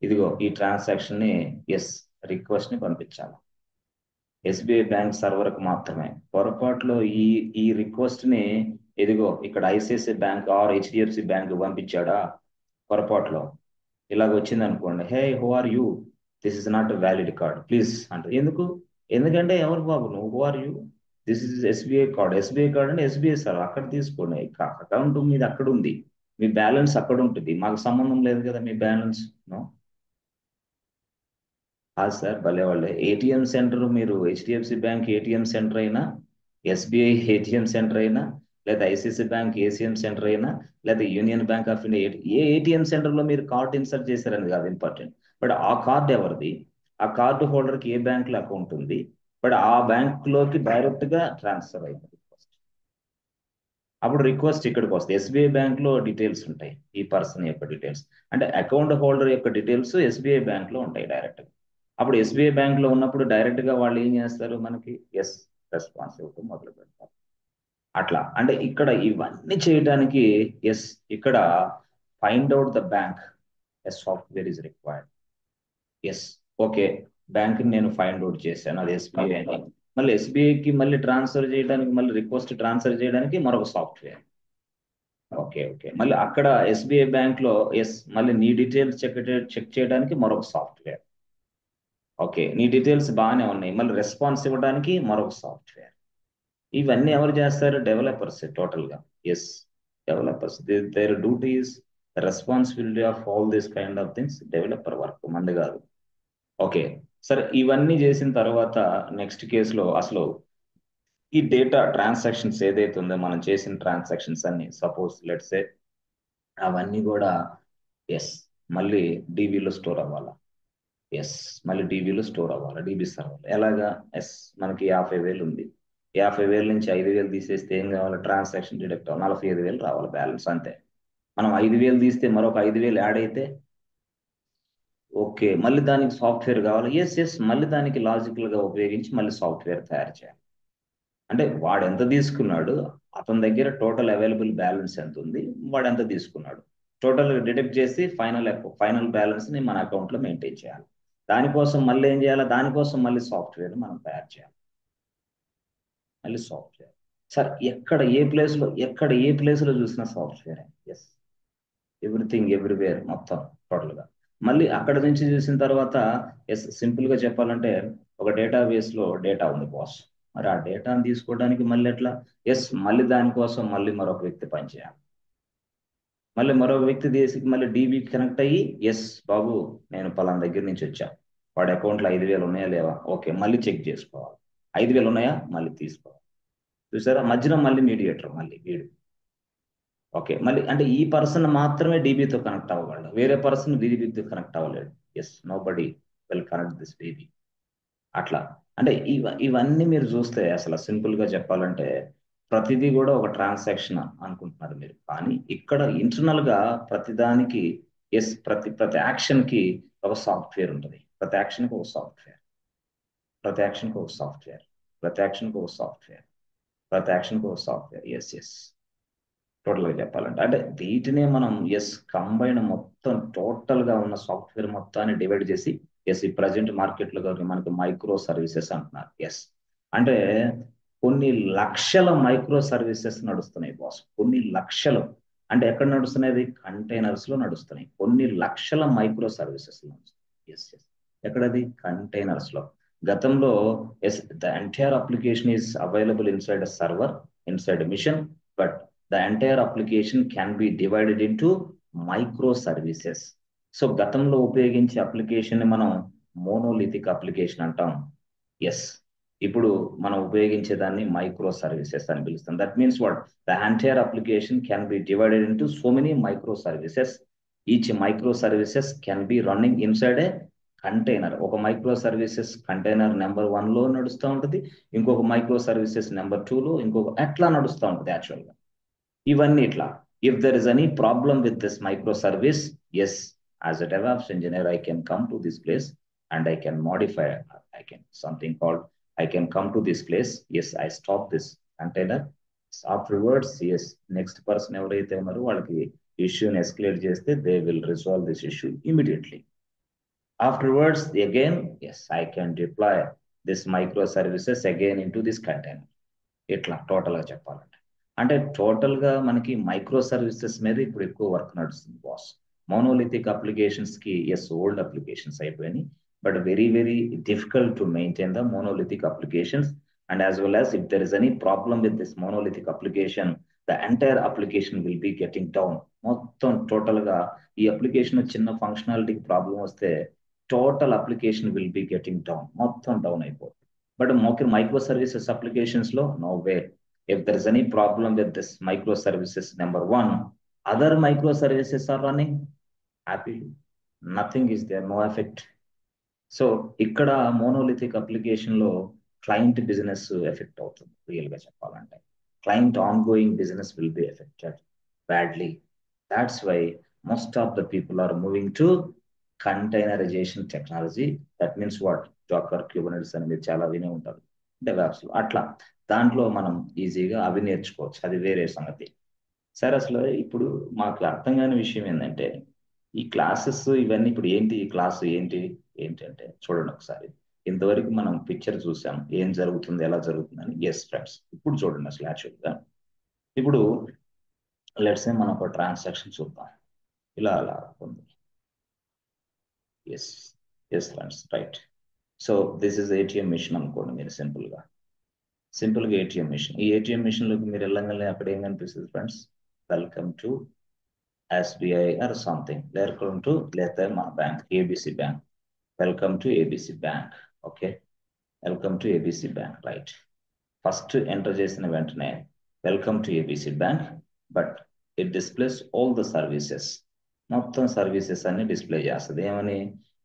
ఇదిగో ఈ ట్రాన్సాక్షన్ ని ఎస్ రిక్వెస్ట్ ని పంపించాలి. ఎస్బీఐ బ్యాంక్ సర్వర్కి మాత్రమే. పొరపాటులో ఈ రిక్వెస్ట్ ని ఇదిగో ఇక్కడ ICICI bank or HDFC bank పంపించాడా పొరపాటులో, ఇలాగ వచ్చింది అనుకోండి, hey who are you, this is not valid card please అంటారు. ఎందుకంటే ఎవరు బాబు నువ్వు, who are you, this is SBI card. SBI card అంటే ఎస్బీఐ సార్ అక్కడ తీసుకోండి, అకౌంట్ మీది అక్కడ ఉంది, మీ బ్యాలెన్స్ అక్కడ ఉంటుంది, మాకు సంబంధం లేదు కదా మీ బ్యాలెన్స్. నో సార్ భలే వాళ్ళే. ఏటీఎం సెంటర్ మీరు హెచ్డిఎఫ్సి బ్యాంక్ ఏటీఎం సెంటర్ అయినా, ఎస్బీఐ ఏటీఎం సెంటర్ అయినా, లేదా ఐసిఐసిఐ బ్యాంక్ ఏసీఎం సెంటర్ అయినా, లేదా union bank of India A ATM centre లో మీరు కార్డ్ ఇన్సర్ట్ చేశారని కాదు ఇంపార్టెంట్, బట్ ఆ కార్డ్ ఎవరిది, ఆ కార్డు హోల్డర్కి ఏ బ్యాంకులో అకౌంట్ ఉంది, బట్ ఆ బ్యాంకులోకి డైరెక్ట్గా ట్రాన్స్ఫర్ అయింది రిక్వెస్ట్. అప్పుడు రిక్వెస్ట్ ఇక్కడికి వస్తుంది. ఎస్బీఐ బ్యాంక్లో డీటెయిల్స్ ఉంటాయి, ఈ పర్సన్ యొక్క డీటెయిల్స్, అంటే అకౌంట్ హోల్డర్ యొక్క డీటెయిల్స్ ఎస్బీఐ బ్యాంక్లో ఉంటాయి డైరెక్ట్గా. అప్పుడు ఎస్బీఐ బ్యాంక్లో ఉన్నప్పుడు డైరెక్ట్గా వాళ్ళు ఏం చేస్తారు, మనకి ఎస్ రెస్పాన్సిబిలిటీ మొదలు పెడతారు. అట్లా అంటే ఇక్కడ ఇవన్నీ చేయడానికి ఎస్ ఇక్కడ find out the bank yes software is required. Yes okay, bank నేను ఫైండ్ అవుట్ చేశాను, అది ఎస్బీఐ అని. మళ్ళీ ఎస్బీఐకి మళ్ళీ ట్రాన్స్ఫర్ చేయడానికి, మళ్ళీ రిక్వెస్ట్ ట్రాన్స్ఫర్ చేయడానికి మరొక సాఫ్ట్వేర్. ఓకే ఓకే, మళ్ళీ అక్కడ ఎస్బీఐ బ్యాంక్ లో ఎస్ మళ్ళీ నీ డీటెయిల్స్ చెక్ చేయడానికి మరొక సాఫ్ట్వేర్. ఓకే, నీ డీటెయిల్స్ బాగానే ఉన్నాయి, మళ్ళీ రెస్పాన్స్ ఇవ్వడానికి మరొక సాఫ్ట్వేర్. ఇవన్నీ ఎవరు చేస్తారు, డెవలపర్స్ టోటల్ గా. Yes developers, their duties responsibility of all this kind of things developer work, మంది కాదు. ఓకే సరే, ఇవన్నీ చేసిన తర్వాత నెక్స్ట్ కేసులో అసలు ఈ డేటా ట్రాన్సాక్షన్స్ ఏదైతే ఉందో మనం చేసిన ట్రాన్సాక్షన్స్ అన్ని, సపోజ్ లెట్స్ సే అవన్నీ కూడా ఎస్ మళ్ళీ డీబీలో స్టోర్ అవ్వాలా. ఎస్ మళ్ళీ డీబీలో స్టోర్ అవ్వాలి, డీబీ సర్వర్. ఎలాగా, ఎస్ మనకి 50,000 ఉంది, 50,000 నుంచి 5,000 తీసేస్తే ఏం కావాలి, ట్రాన్సాక్షన్ డిడక్ట్ అవ్వాలి, 45,000 రావాలి బ్యాలెన్స్, అంతే. మనం 5,000 తీస్తే మరొక 5,000 యాడ్ అయితే ఓకే, మళ్ళీ దానికి సాఫ్ట్వేర్ కావాలి. ఎస్ మళ్ళీ దానికి లాజికల్ గా ఉపయోగించి మళ్ళీ సాఫ్ట్వేర్ తయారు చేయాలి. అంటే వాడు ఎంత తీసుకున్నాడు, అతని దగ్గర టోటల్ అవైలబుల్ బ్యాలెన్స్ ఎంత ఉంది, వాడు ఎంత తీసుకున్నాడు, టోటల్ డిడక్ట్ చేసి ఫైనల్ బ్యాలెన్స్ ని మన అకౌంట్ లో మెయింటైన్ చేయాలి. దానికోసం మళ్ళీ ఏం చేయాలి, దానికోసం మళ్ళీ సాఫ్ట్వేర్ మనం తయారు చేయాలి, మళ్ళీ సాఫ్ట్వేర్. సార్ ఎక్కడ ఏ ప్లేస్ లో చూసినా సాఫ్ట్వేర్. ఎస్ ఎవ్రీథింగ్ ఎవ్రీవేర్ మొత్తం టోటల్ గా. మళ్ళీ అక్కడ నుంచి చూసిన తర్వాత ఎస్ సింపుల్ గా చెప్పాలంటే ఒక డేటాబేస్ లో డేటా ఉంది బాస్, మరి ఆ డేటాను తీసుకోవడానికి మళ్ళీ ఎట్లా, ఎస్ మళ్ళీ దానికోసం మళ్ళీ మరొక వ్యక్తి పనిచేయాలి, మళ్ళీ మరొక వ్యక్తి తీసి మళ్ళీ డీబీ కనెక్ట్ అయ్యి ఎస్ బాబు నేను పలానా దగ్గర నుంచి వచ్చా, వాడి అకౌంట్లో 5,000 ఉన్నాయా లేవా, ఓకే మళ్ళీ చెక్ చేసుకోవాలి, 5,000 ఉన్నాయా మళ్ళీ తీసుకోవాలి. చూసారా, మధ్యలో మళ్ళీ మీడియేటర్ మళ్ళీ వీడు. ఓకే మళ్ళీ అంటే ఈ పర్సన్ మాత్రమే డీబీతో కనెక్ట్ అవ్వగలడు, వేరే పర్సన్ డీబీతో కనెక్ట్ అవ్వలేడు. Yes nobody will connect this DB. అట్లా అంటే ఇవన్నీ మీరు చూస్తే అసలు సింపుల్ గా చెప్పాలంటే ప్రతిదీ కూడా ఒక ట్రాన్సాక్షన్ అనుకుంటున్నారు మీరు, కానీ ఇక్కడ ఇంటర్నల్ గా ప్రతిదానికి ఎస్ ప్రతి యాక్షన్ కి ఒక సాఫ్ట్వేర్ ఉంటుంది, ప్రతి యాక్షన్ కి ఒక సాఫ్ట్వేర్, ప్రతి యాక్షన్ కి ఒక సాఫ్ట్వేర్, ప్రతి యాక్షన్ కి ఒక సాఫ్ట్వేర్, ప్రతి యాక్షన్ కి ఒక సాఫ్ట్వేర్. ఎస్ టోటల్ గా చెప్పాలంటే అంటే వీటినే మనం ఎస్ కంబైన్ మొత్తం టోటల్ గా ఉన్న సాఫ్ట్వేర్ మొత్తాన్ని డివైడ్ చేసి ఎస్ ఈ ప్రజెంట్ మార్కెట్ లో మనకి మైక్రో సర్వీసెస్ అంటున్నారు. ఎస్ అంటే కొన్ని లక్షల మైక్రో సర్వీసెస్ నడుస్తున్నాయి బాస్, కొన్ని లక్షలు. అంటే ఎక్కడ నడుస్తున్నాయి, కంటైనర్స్ లో నడుస్తున్నాయి, కొన్ని లక్షల మైక్రో సర్వీసెస్ ఎస్ ఎక్కడది, కంటైనర్స్ లో. గతంలో yes the entire application is available inside a server, inside machine, but the entire application can be divided into micro services. So గతంలో ఉపయోగించే అప్లికేషన్ ని మనం మోనోలిథిక్ అప్లికేషన్ అంటాం. ఎస్ ఇప్పుడు మనం ఉపయోగించే దాన్ని మైక్రో సర్వీసెస్ అని పిలుస్తాం. That means what, the entire application can be divided into so many micro services. Each micro services can be running inside a container. ఒక మైక్రో సర్వీసెస్ కంటైనర్ నెంబర్ 1 లో నడుస్తూ ఉంటుంది, ఇంకొక మైక్రో సర్వీసెస్ నెంబర్ 2 లో, ఇంకొక ఎట్లా నడుస్తూ ఉంటుంది యాక్చువల్ గా. ఇవన్నీ ఇట్లా. If there is any problem with this micro service, yes as a DevOps engineer I can come to this place and I can modify, I can something called I can come to this place, yes I stop this container. Afterwards yes next person ఎవరైతే ఉన్నారో వాళ్ళకి ఇష్యూని escalate చేస్తే they will resolve this issue immediately. Afterwards again yes I can deploy this micro services again in to this container. ఇట్లా total గా చెప్పాలంటే అంటే total గా మనకి మైక్రో సర్వీసెస్ మీద ఇప్పుడు ఎక్కువ వర్క్ నడుస్తుంది బాస్. మోనోలిథిక్ అప్లికేషన్స్ కి ఎస్ ఓల్డ్ అప్లికేషన్స్ అయిపోయినాయి, but very very difficult to maintain the monolithic applications. And as well as if there is any problem with this monolithic application, the entire application will be getting down. మొత్తం total గా ఈ application చిన్న ఫంక్షనాలిటీకి problem వస్తే total application will be getting down, మొత్తం down అయిపోతుంది. But micro services applications లో no way. If there is any problem with this microservices number 1, other microservices are running happily. Nothing is there, no effect. సో ఇక్కడ monolithic application లో client business effect అవుతుంది real గా చెప్పాలంటే. Client ongoing business will be affected badly. That's why most of the people are moving to containerization technology. That means what, Docker, Kubernetes అని మీరు చాలా వినే ఉంటారు డెవాప్స్ లో. అట్లా దాంట్లో మనం ఈజీగా అవి నేర్చుకోవచ్చు, అది వేరే సంగతి. సరే, అసలు ఇప్పుడు మాకు అర్థం కాని విషయం ఏంటంటే ఈ క్లాసెస్ ఇవన్నీ ఇప్పుడు ఏంటి, ఈ క్లాస్ ఏంటి ఏంటంటే చూడండి ఒకసారి. ఇంతవరకు మనం పిక్చర్ చూసాం ఏం జరుగుతుంది ఎలా జరుగుతుందని. ఎస్ ఫ్రెండ్స్, ఇప్పుడు చూడండి అసలు యాక్చువల్గా. ఇప్పుడు లెట్స్ మనం ఒక ట్రాన్సాక్షన్ చూద్దాం. ఇలా అలా ఉంది. Yes, yes friends, right. So this is ATM machine అనుకోండి మీరు సింపుల్గా ఏటీఎం మిషన్. ఈ ఏటీఎం మిషన్ లోకి మీరు వెళ్ళగానే అక్కడ ఏం కనిపిస్తుంది friends? Welcome to SBI or something, లేకపోతే మా bank ABC bank. Welcome to ABC bank. Okay, welcome to ABC bank, right. First enter చేసిన వెంటనే welcome to ABC bank, but it displays all the services. మొత్తం services అన్ని display చేస్తుంది. ఏమని?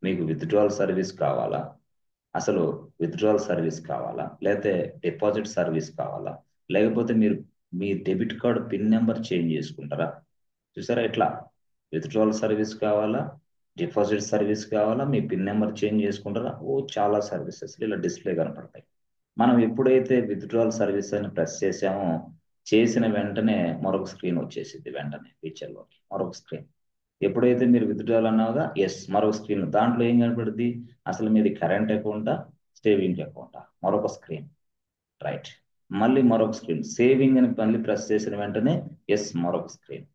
మీకు withdrawal service కావాలా, అసలు విత్డ్రావల్ సర్వీస్ కావాలా, లేకపోతే డిపాజిట్ సర్వీస్ కావాలా, లేకపోతే మీరు మీ debit card pin number change చేసుకుంటారా? చూసారా ఇట్లా, విత్డ్రావల్ సర్వీస్ కావాలా, డిపాజిట్ సర్వీస్ కావాలా, మీ పిన్ నెంబర్ చేంజ్ చేసుకుంటారా, ఓ చాలా సర్వీసెస్ ఇలా డిస్ప్లే కనపడతాయి. మనం ఎప్పుడైతే విత్డ్రావల్ సర్వీస్ అని ప్రెస్ చేసామో చేసిన వెంటనే మరొక స్క్రీన్ వచ్చేసింది, వెంటనే ఫీచర్లోకి మరొక స్క్రీన్. ఎప్పుడైతే మీరు విత్డ్రావల్ అన్నావుగా, ఎస్, మరొక స్క్రీన్. దాంట్లో ఏం కనపడుద్ది? అసలు మీది కరెంట్ అకౌంటా, సేవింగ్ అకౌంటా, మరొక స్క్రీన్, రైట్. మళ్ళీ మరొక స్క్రీన్, సేవింగ్ అని మళ్ళీ ప్రెస్ చేసిన వెంటనే ఎస్, మరొక స్క్రీన్.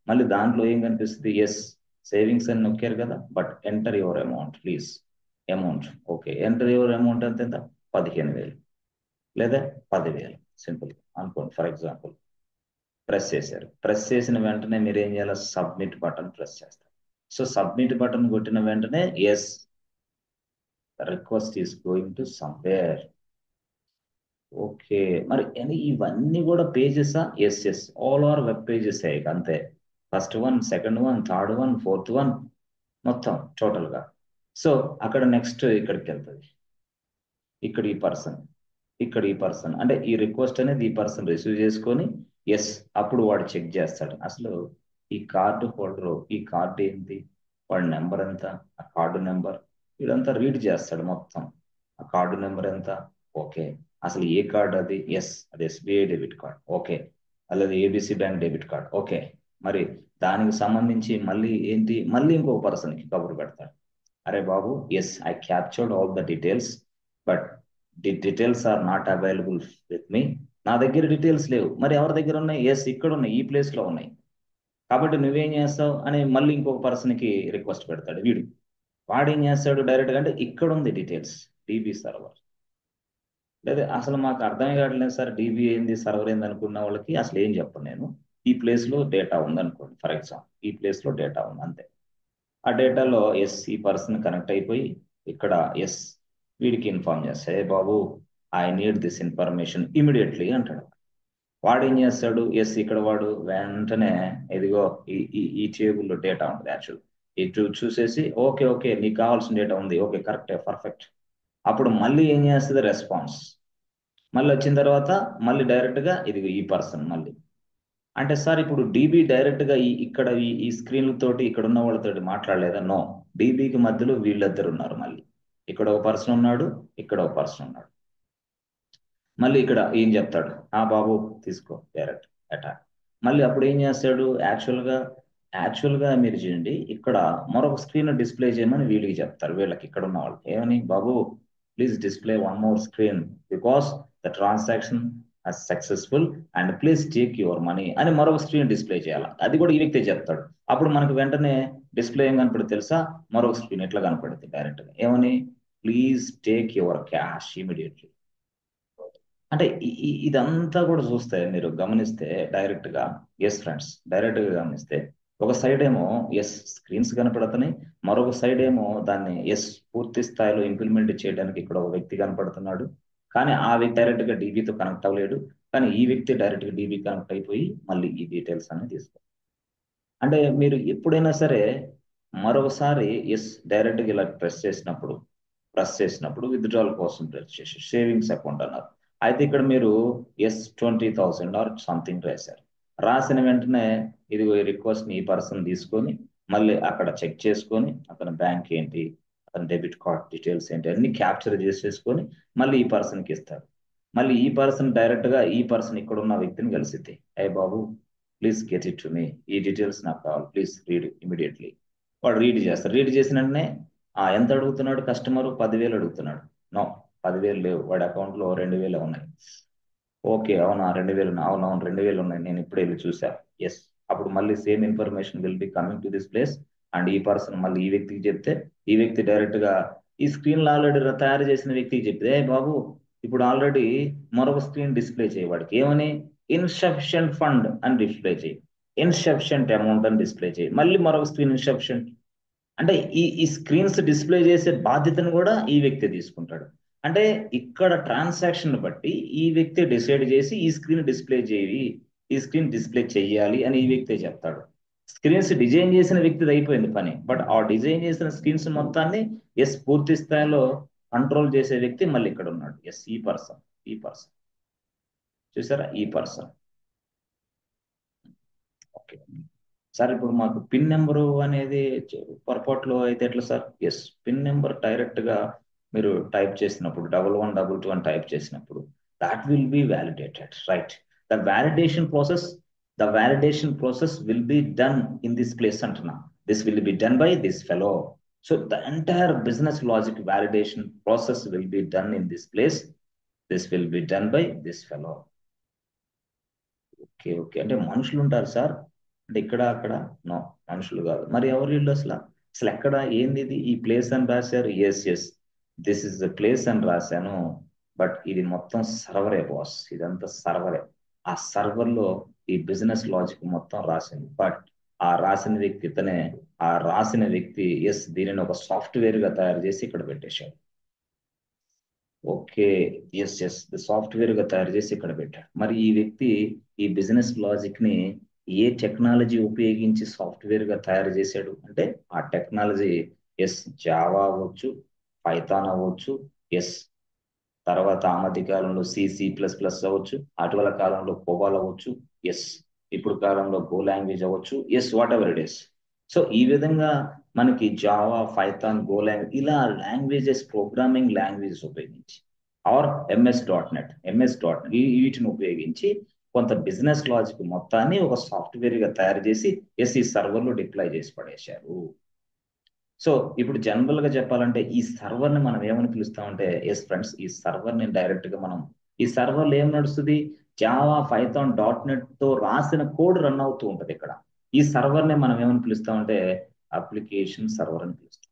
మళ్ళీ దాంట్లో ఏం కనిపిస్తుంది? ఎస్, సేవింగ్స్ అని నొక్కారు కదా, but enter your amount please. Amount, okay, enter your amount అంత ఎంత? 15,000 లేదా 10,000 సింపుల్ అనుకోండి ఫర్ ఎగ్జాంపుల్. ప్రెస్ చేశారు. ప్రెస్ చేసిన వెంటనే మీరు ఏం చేయాలి? సబ్మిట్ బటన్ ప్రెస్ చేస్తారు. సో సబ్మిట్ బటన్ కొట్టిన వెంటనే yes, request is going to somewhere. Okay, మరి ఇవన్నీ కూడా పేజెసా? Yes yes, all are web pages అంతే. First one, second one, third one, fourth one, మొత్తం టోటల్ గా. సో అక్కడ నెక్స్ట్ ఇక్కడికి వెళ్తుంది. ఇక్కడ ఈ పర్సన్ అంటే ఈ రిక్వెస్ట్ అనేది ఈ పర్సన్ రిసీవ్ చేసుకొని ఎస్, అప్పుడు వాడు చెక్ చేస్తాడు అసలు ఈ కార్డు హోల్డర్, ఈ కార్డు ఏంటి, వాడి నెంబర్ ఎంత, ఆ కార్డు నెంబర్ ఇదంతా రీడ్ చేస్తాడు మొత్తం. ఆ కార్డు నెంబర్ ఎంత, ఓకే, అసలు ఏ కార్డు అది, ఎస్ అది ఎస్బీఐ డెబిట్ కార్డ్, ఓకే, అలాగే ABC bank debit card, okay. మరి దానికి సంబంధించి మళ్ళీ ఏంటి, మళ్ళీ ఇంకొక పర్సన్కి కబురు పెడతాడు. అరే బాబు, yes I captured all the details, but the details are not available with me. నా దగ్గర డీటెయిల్స్ లేవు, మరి ఎవరి దగ్గర ఉన్నాయి? ఎస్, ఇక్కడ ఉన్నాయి, ఈ ప్లేస్ లో ఉన్నాయి. కాబట్టి నువ్వేం చేస్తావు అని మళ్ళీ ఇంకొక పర్సన్ కి రిక్వెస్ట్ పెడతాడు వీడు. వాడు ఏం చేస్తాడు? డైరెక్ట్ గా అంటే ఇక్కడ ఉంది డీటెయిల్స్, డీబీ సర్వర్. లేదా అసలు మాకు అర్థమే కావట్లేదు సార్, డీబీ ఏంది సర్వర్ ఏంది అనుకున్న వాళ్ళకి అసలు ఏం చెప్పను నేను. ఈ ప్లేస్ లో డేటా ఉంది అనుకోండి ఫర్ ఎగ్జాంపుల్, ఈ ప్లేస్ లో డేటా ఉంది అంతే. ఆ డేటాలో ఎస్, ఈ పర్సన్ కనెక్ట్ అయిపోయి ఇక్కడ ఎస్ వీడికి ఇన్ఫార్మ్ చేస్తా, ఏ బాబు I need this information immediately అంటాడు. వాడు ఏం చేస్తాడు? ఎస్, ఇక్కడ వాడు వెంటనే ఇదిగో ఈ టేబుల్లో డేటా ఉంటుంది యాక్చువల్, ఇటు చూసేసి ఓకే ఓకే నీకు కావాల్సిన డేటా ఉంది, ఓకే కరెక్టే పర్ఫెక్ట్. అప్పుడు మళ్ళీ ఏం చేస్తుంది? రెస్పాన్స్. మళ్ళీ వచ్చిన తర్వాత మళ్ళీ డైరెక్ట్ గా ఇది ఈ పర్సన్ మళ్ళీ అంటే సార్ ఇప్పుడు డీబీ డైరెక్ట్ గా ఇక్కడ ఈ స్క్రీన్ల తోటి ఇక్కడ ఉన్న వాళ్ళతోటి మాట్లాడలేదా? నో, డీబీకి మధ్యలో వీళ్ళిద్దరు ఉన్నారు. మళ్ళీ ఇక్కడ ఒక పర్సన్ ఉన్నాడు, ఇక్కడ ఒక పర్సన్ ఉన్నాడు. మళ్ళీ ఇక్కడ ఏం చెప్తాడు? ఆ బాబు తీసుకో డైరెక్ట్ అటాక్. మళ్ళీ అప్పుడు ఏం చేస్తాడు? యాక్చువల్ గా మీరు చేయండి, ఇక్కడ మరొక స్క్రీన్ డిస్ప్లే చేయమని వీళ్ళకి చెప్తారు, వీళ్ళకి ఇక్కడ ఉన్న వాళ్ళకి ఏమని, బాబు please display one more screen because the transaction successful and please take your money అని మరొక స్క్రీన్ డిస్ప్లే చేయాలి. అది కూడా ఈ వ్యక్తి చెప్తాడు. అప్పుడు మనకు వెంటనే డిస్ప్లే ఏం కనపడుతుంది తెలుసా? మరొక స్క్రీన్ ఎట్లా కనపడుతుంది డైరెక్ట్ గా ఏమని, please take your cash immediately. అంటే ఇదంతా కూడా చూస్తే మీరు గమనిస్తే డైరెక్ట్ గా, ఎస్ ఫ్రెండ్స్, డైరెక్ట్ గా గమనిస్తే ఒక సైడ్ ఏమో ఎస్ స్క్రీన్స్ కనపడుతున్నాయి, మరొక సైడ్ ఏమో దాన్ని ఎస్ పూర్తి స్థాయిలో ఇంప్లిమెంట్ చేయడానికి ఇక్కడ ఒక వ్యక్తి కనపడుతున్నాడు. కానీ ఆ వ్యక్తి డైరెక్ట్ గా డీబీతో కనెక్ట్ అవ్వలేడు, కానీ ఈ వ్యక్తి డైరెక్ట్ గా డీబీ కనెక్ట్ అయిపోయి మళ్ళీ ఈ డీటెయిల్స్ అన్ని తీసుకో. అంటే మీరు ఎప్పుడైనా సరే మరొకసారి ఎస్ డైరెక్ట్గా ఇలా ప్రెస్ చేసినప్పుడు విత్డ్రాల్ కోసం ప్రెస్ చేసి సేవింగ్స్ అకౌంట్ అన్నారు. అయితే ఇక్కడ మీరు ఎస్ 20,000 ఆర్ సంథింగ్ రాశారు. రాసిన వెంటనే ఇదిగో ఈ రిక్వెస్ట్ ని ఈ పర్సన్ తీసుకొని మళ్ళీ అక్కడ చెక్ చేసుకొని అతని బ్యాంక్ ఏంటి, అతని డెబిట్ కార్డ్ డీటెయిల్స్ ఏంటి అన్ని క్యాప్చర్ చేసేసుకొని మళ్ళీ ఈ పర్సన్కి ఇస్తారు. మళ్ళీ ఈ పర్సన్ డైరెక్ట్ గా ఈ పర్సన్ ఇక్కడ ఉన్న వ్యక్తిని కలిసిద్ది. ఏ బాబు please get it to me, ఈ డీటెయిల్స్ నాకు కావాలి, ప్లీజ్ రీడ్ ఇమీడియట్లీ. వాడు రీడ్ చేస్తారు. రీడ్ చేసిన వెంటనే ఎంత అడుగుతున్నాడు కస్టమర్? 10,000 అడుగుతున్నాడు. నో, 10,000 లేవు, వాడి అకౌంట్ లో 2,000 ఉన్నాయి. ఓకే, అవునా 2,000? అవునవును 2,000 ఉన్నాయి, నేను ఇప్పుడే వెళ్ళి చూసా. ఎస్, అప్పుడు మళ్ళీ same information will be coming to this place. And ఈ పర్సన్ మళ్ళీ ఈ వ్యక్తికి చెప్తే ఈ వ్యక్తి డైరెక్ట్ గా ఈ స్క్రీన్ లో ఆల్రెడీ తయారు చేసిన వ్యక్తికి చెప్తే, ఏ బాబు ఇప్పుడు ఆల్రెడీ మరొక స్క్రీన్ డిస్ప్లే చేయవాడికి ఏమని ఇన్సఫిషియంట్ ఫండ్ అని డిస్ప్లే చేయి, ఇన్సఫిషియంట్ అమౌంట్ అని డిస్ప్లే చేయి, మళ్ళీ మరొక స్క్రీన్ ఇన్సఫిషియంట్. అంటే ఈ స్క్రీన్స్ డిస్ప్లే చేసే బాధ్యతను కూడా ఈ వ్యక్తి తీసుకుంటాడు. అంటే ఇక్కడ ట్రాన్సాక్షన్ బట్టి ఈ వ్యక్తి డిసైడ్ చేసి ఈ స్క్రీన్ డిస్ప్లే చేయి, ఈ స్క్రీన్ డిస్ప్లే చెయ్యాలి అని ఈ వ్యక్తి చెప్తాడు. స్క్రీన్స్ డిజైన్ చేసిన వ్యక్తిది అయిపోయింది పని, బట్ ఆ డిజైన్ చేసిన స్క్రీన్స్ మొత్తాన్ని ఎస్ పూర్తి స్థాయిలో కంట్రోల్ చేసే వ్యక్తి మళ్ళీ ఇక్కడ ఉన్నాడు. ఎస్, ఈ పర్సన్ చూసారా, ఈ పర్సన్. ఓకే సార్, ఇప్పుడు మాకు పిన్ నెంబరు అనేది పొరపాట్లో అయితే ఎట్లా sir? Yes, pin number direct గా మీరు టైప్ చేసినప్పుడు 1112 అని టైప్ చేసినప్పుడు that will be validated, right? The validation process the validation process will be done in this place అంటున్నా. This will be done by this fellow. So the entire business logic validation process will be done in this place. This will be done by this fellow. Okay okay, అంటే మనుషులు ఉంటారు sir? అంటే ఇక్కడ అక్కడ? No, మనుషులు కాదు. మరి ఎవరు వీళ్ళు అసలు? అసలు ఎక్కడ ఏంది ఇది? ఈ ప్లేస్ అని రాశారు. Yes yes, this is the place అని రాశాను. బట్ ఇది మొత్తం సర్వరే బాస్, ఇదంతా సర్వరే. ఆ సర్వర్ లో ఈ బిజినెస్ లాజిక్ మొత్తం రాసింది. బట్ ఆ రాసిన వ్యక్తి ఇతనే. ఆ రాసిన వ్యక్తి ఎస్ దీనిని ఒక సాఫ్ట్వేర్ గా తయారు చేసి ఇక్కడ పెట్టేశాడు. ఓకే, ఎస్ ఎస్, సాఫ్ట్వేర్ గా తయారు చేసి ఇక్కడ పెట్టాడు. మరి ఈ వ్యక్తి ఈ బిజినెస్ లాజిక్ ని ఏ టెక్నాలజీ ఉపయోగించి సాఫ్ట్వేర్ గా తయారు చేశాడు అంటే, ఆ టెక్నాలజీ ఎస్ జావా అవ్వచ్చు, పైథాన్ అవ్వచ్చు, ఎస్ తర్వాత ఆ మధ్య కాలంలో C++ అవ్వచ్చు, అటువల కాలంలో కోబాల్ అవ్వచ్చు, ఎస్ ఇప్పుడు కాలంలో గో లాంగ్వేజ్ అవ్వచ్చు, yes whatever it is. So ఈ విధంగా మనకి జావా, పైథాన్, గో లాంగ్వేజ్ ఇలా లాంగ్వేజెస్, ప్రోగ్రామింగ్ లాంగ్వేజెస్ ఉపయోగించి ఆర్ MS.NET వీటిని ఉపయోగించి కొంత బిజినెస్ లాజిక్ మొత్తాన్ని ఒక సాఫ్ట్వేర్ గా తయారు చేసి ఎస్ ఈ సర్వర్లో డిప్లాయ్ చేసి పడేశారు. సో ఇప్పుడు జనరల్ గా చెప్పాలంటే ఈ సర్వర్ ని మనం ఏమని పిలుస్తామంటే, ఎస్ ఫ్రెండ్స్, ఈ సర్వర్ ని డైరెక్ట్ గా మనం ఈ సర్వర్ లో ఏం నడుస్తుంది? జావా, పైథాన్, .NET తో రాసిన కోడ్ రన్ అవుతూ ఉంటది ఇక్కడ. ఈ సర్వర్ ని మనం ఏమని పిలుస్తామంటే అప్లికేషన్ సర్వర్ అని పిలుస్తాం.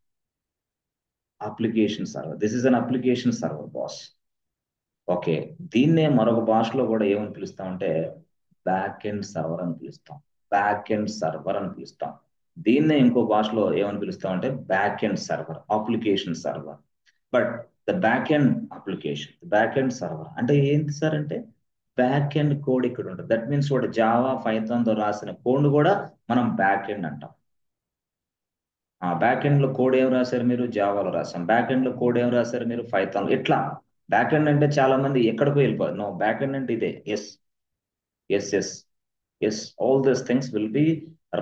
Application server, this is an application server boss. Okay, దీన్నే మరొక భాషలో కూడా ఏమని పిలుస్తామంటే బ్యాక్ ఎండ్ సర్వర్ అని పిలుస్తాం. బ్యాక్ ఎండ్ సర్వర్ అని పిలుస్తాం. దీన్నే ఇంకో భాషలో ఏమని పిలుస్తామంటే back end server, application server. But the back end application, back end server అంటే ఏంటి సార్ అంటే, బ్యాక్ ఎండ్ కోడ్ ఇక్కడ ఉంటుంది. దట్ మీన్స్ వాడు జావా, పైథాన్ తో రాసిన కోడ్ కూడా మనం బ్యాక్ ఎండ్ అంటాం. ఆ బ్యాక్ ఎండ్ లో కోడ్ ఏం రాశారు మీరు? జావాలో రాసాం. బ్యాక్ ఎండ్ లో కోడ్ ఏం రాశారు మీరు? పైథాన్. ఎట్లా బ్యాక్ ఎండ్ అంటే చాలా మంది ఎక్కడికో వెళ్ళిపోరు. నో, బ్యాక్ ఎండ్ అంటే ఇదే. Yes yes yes yes, all these things will be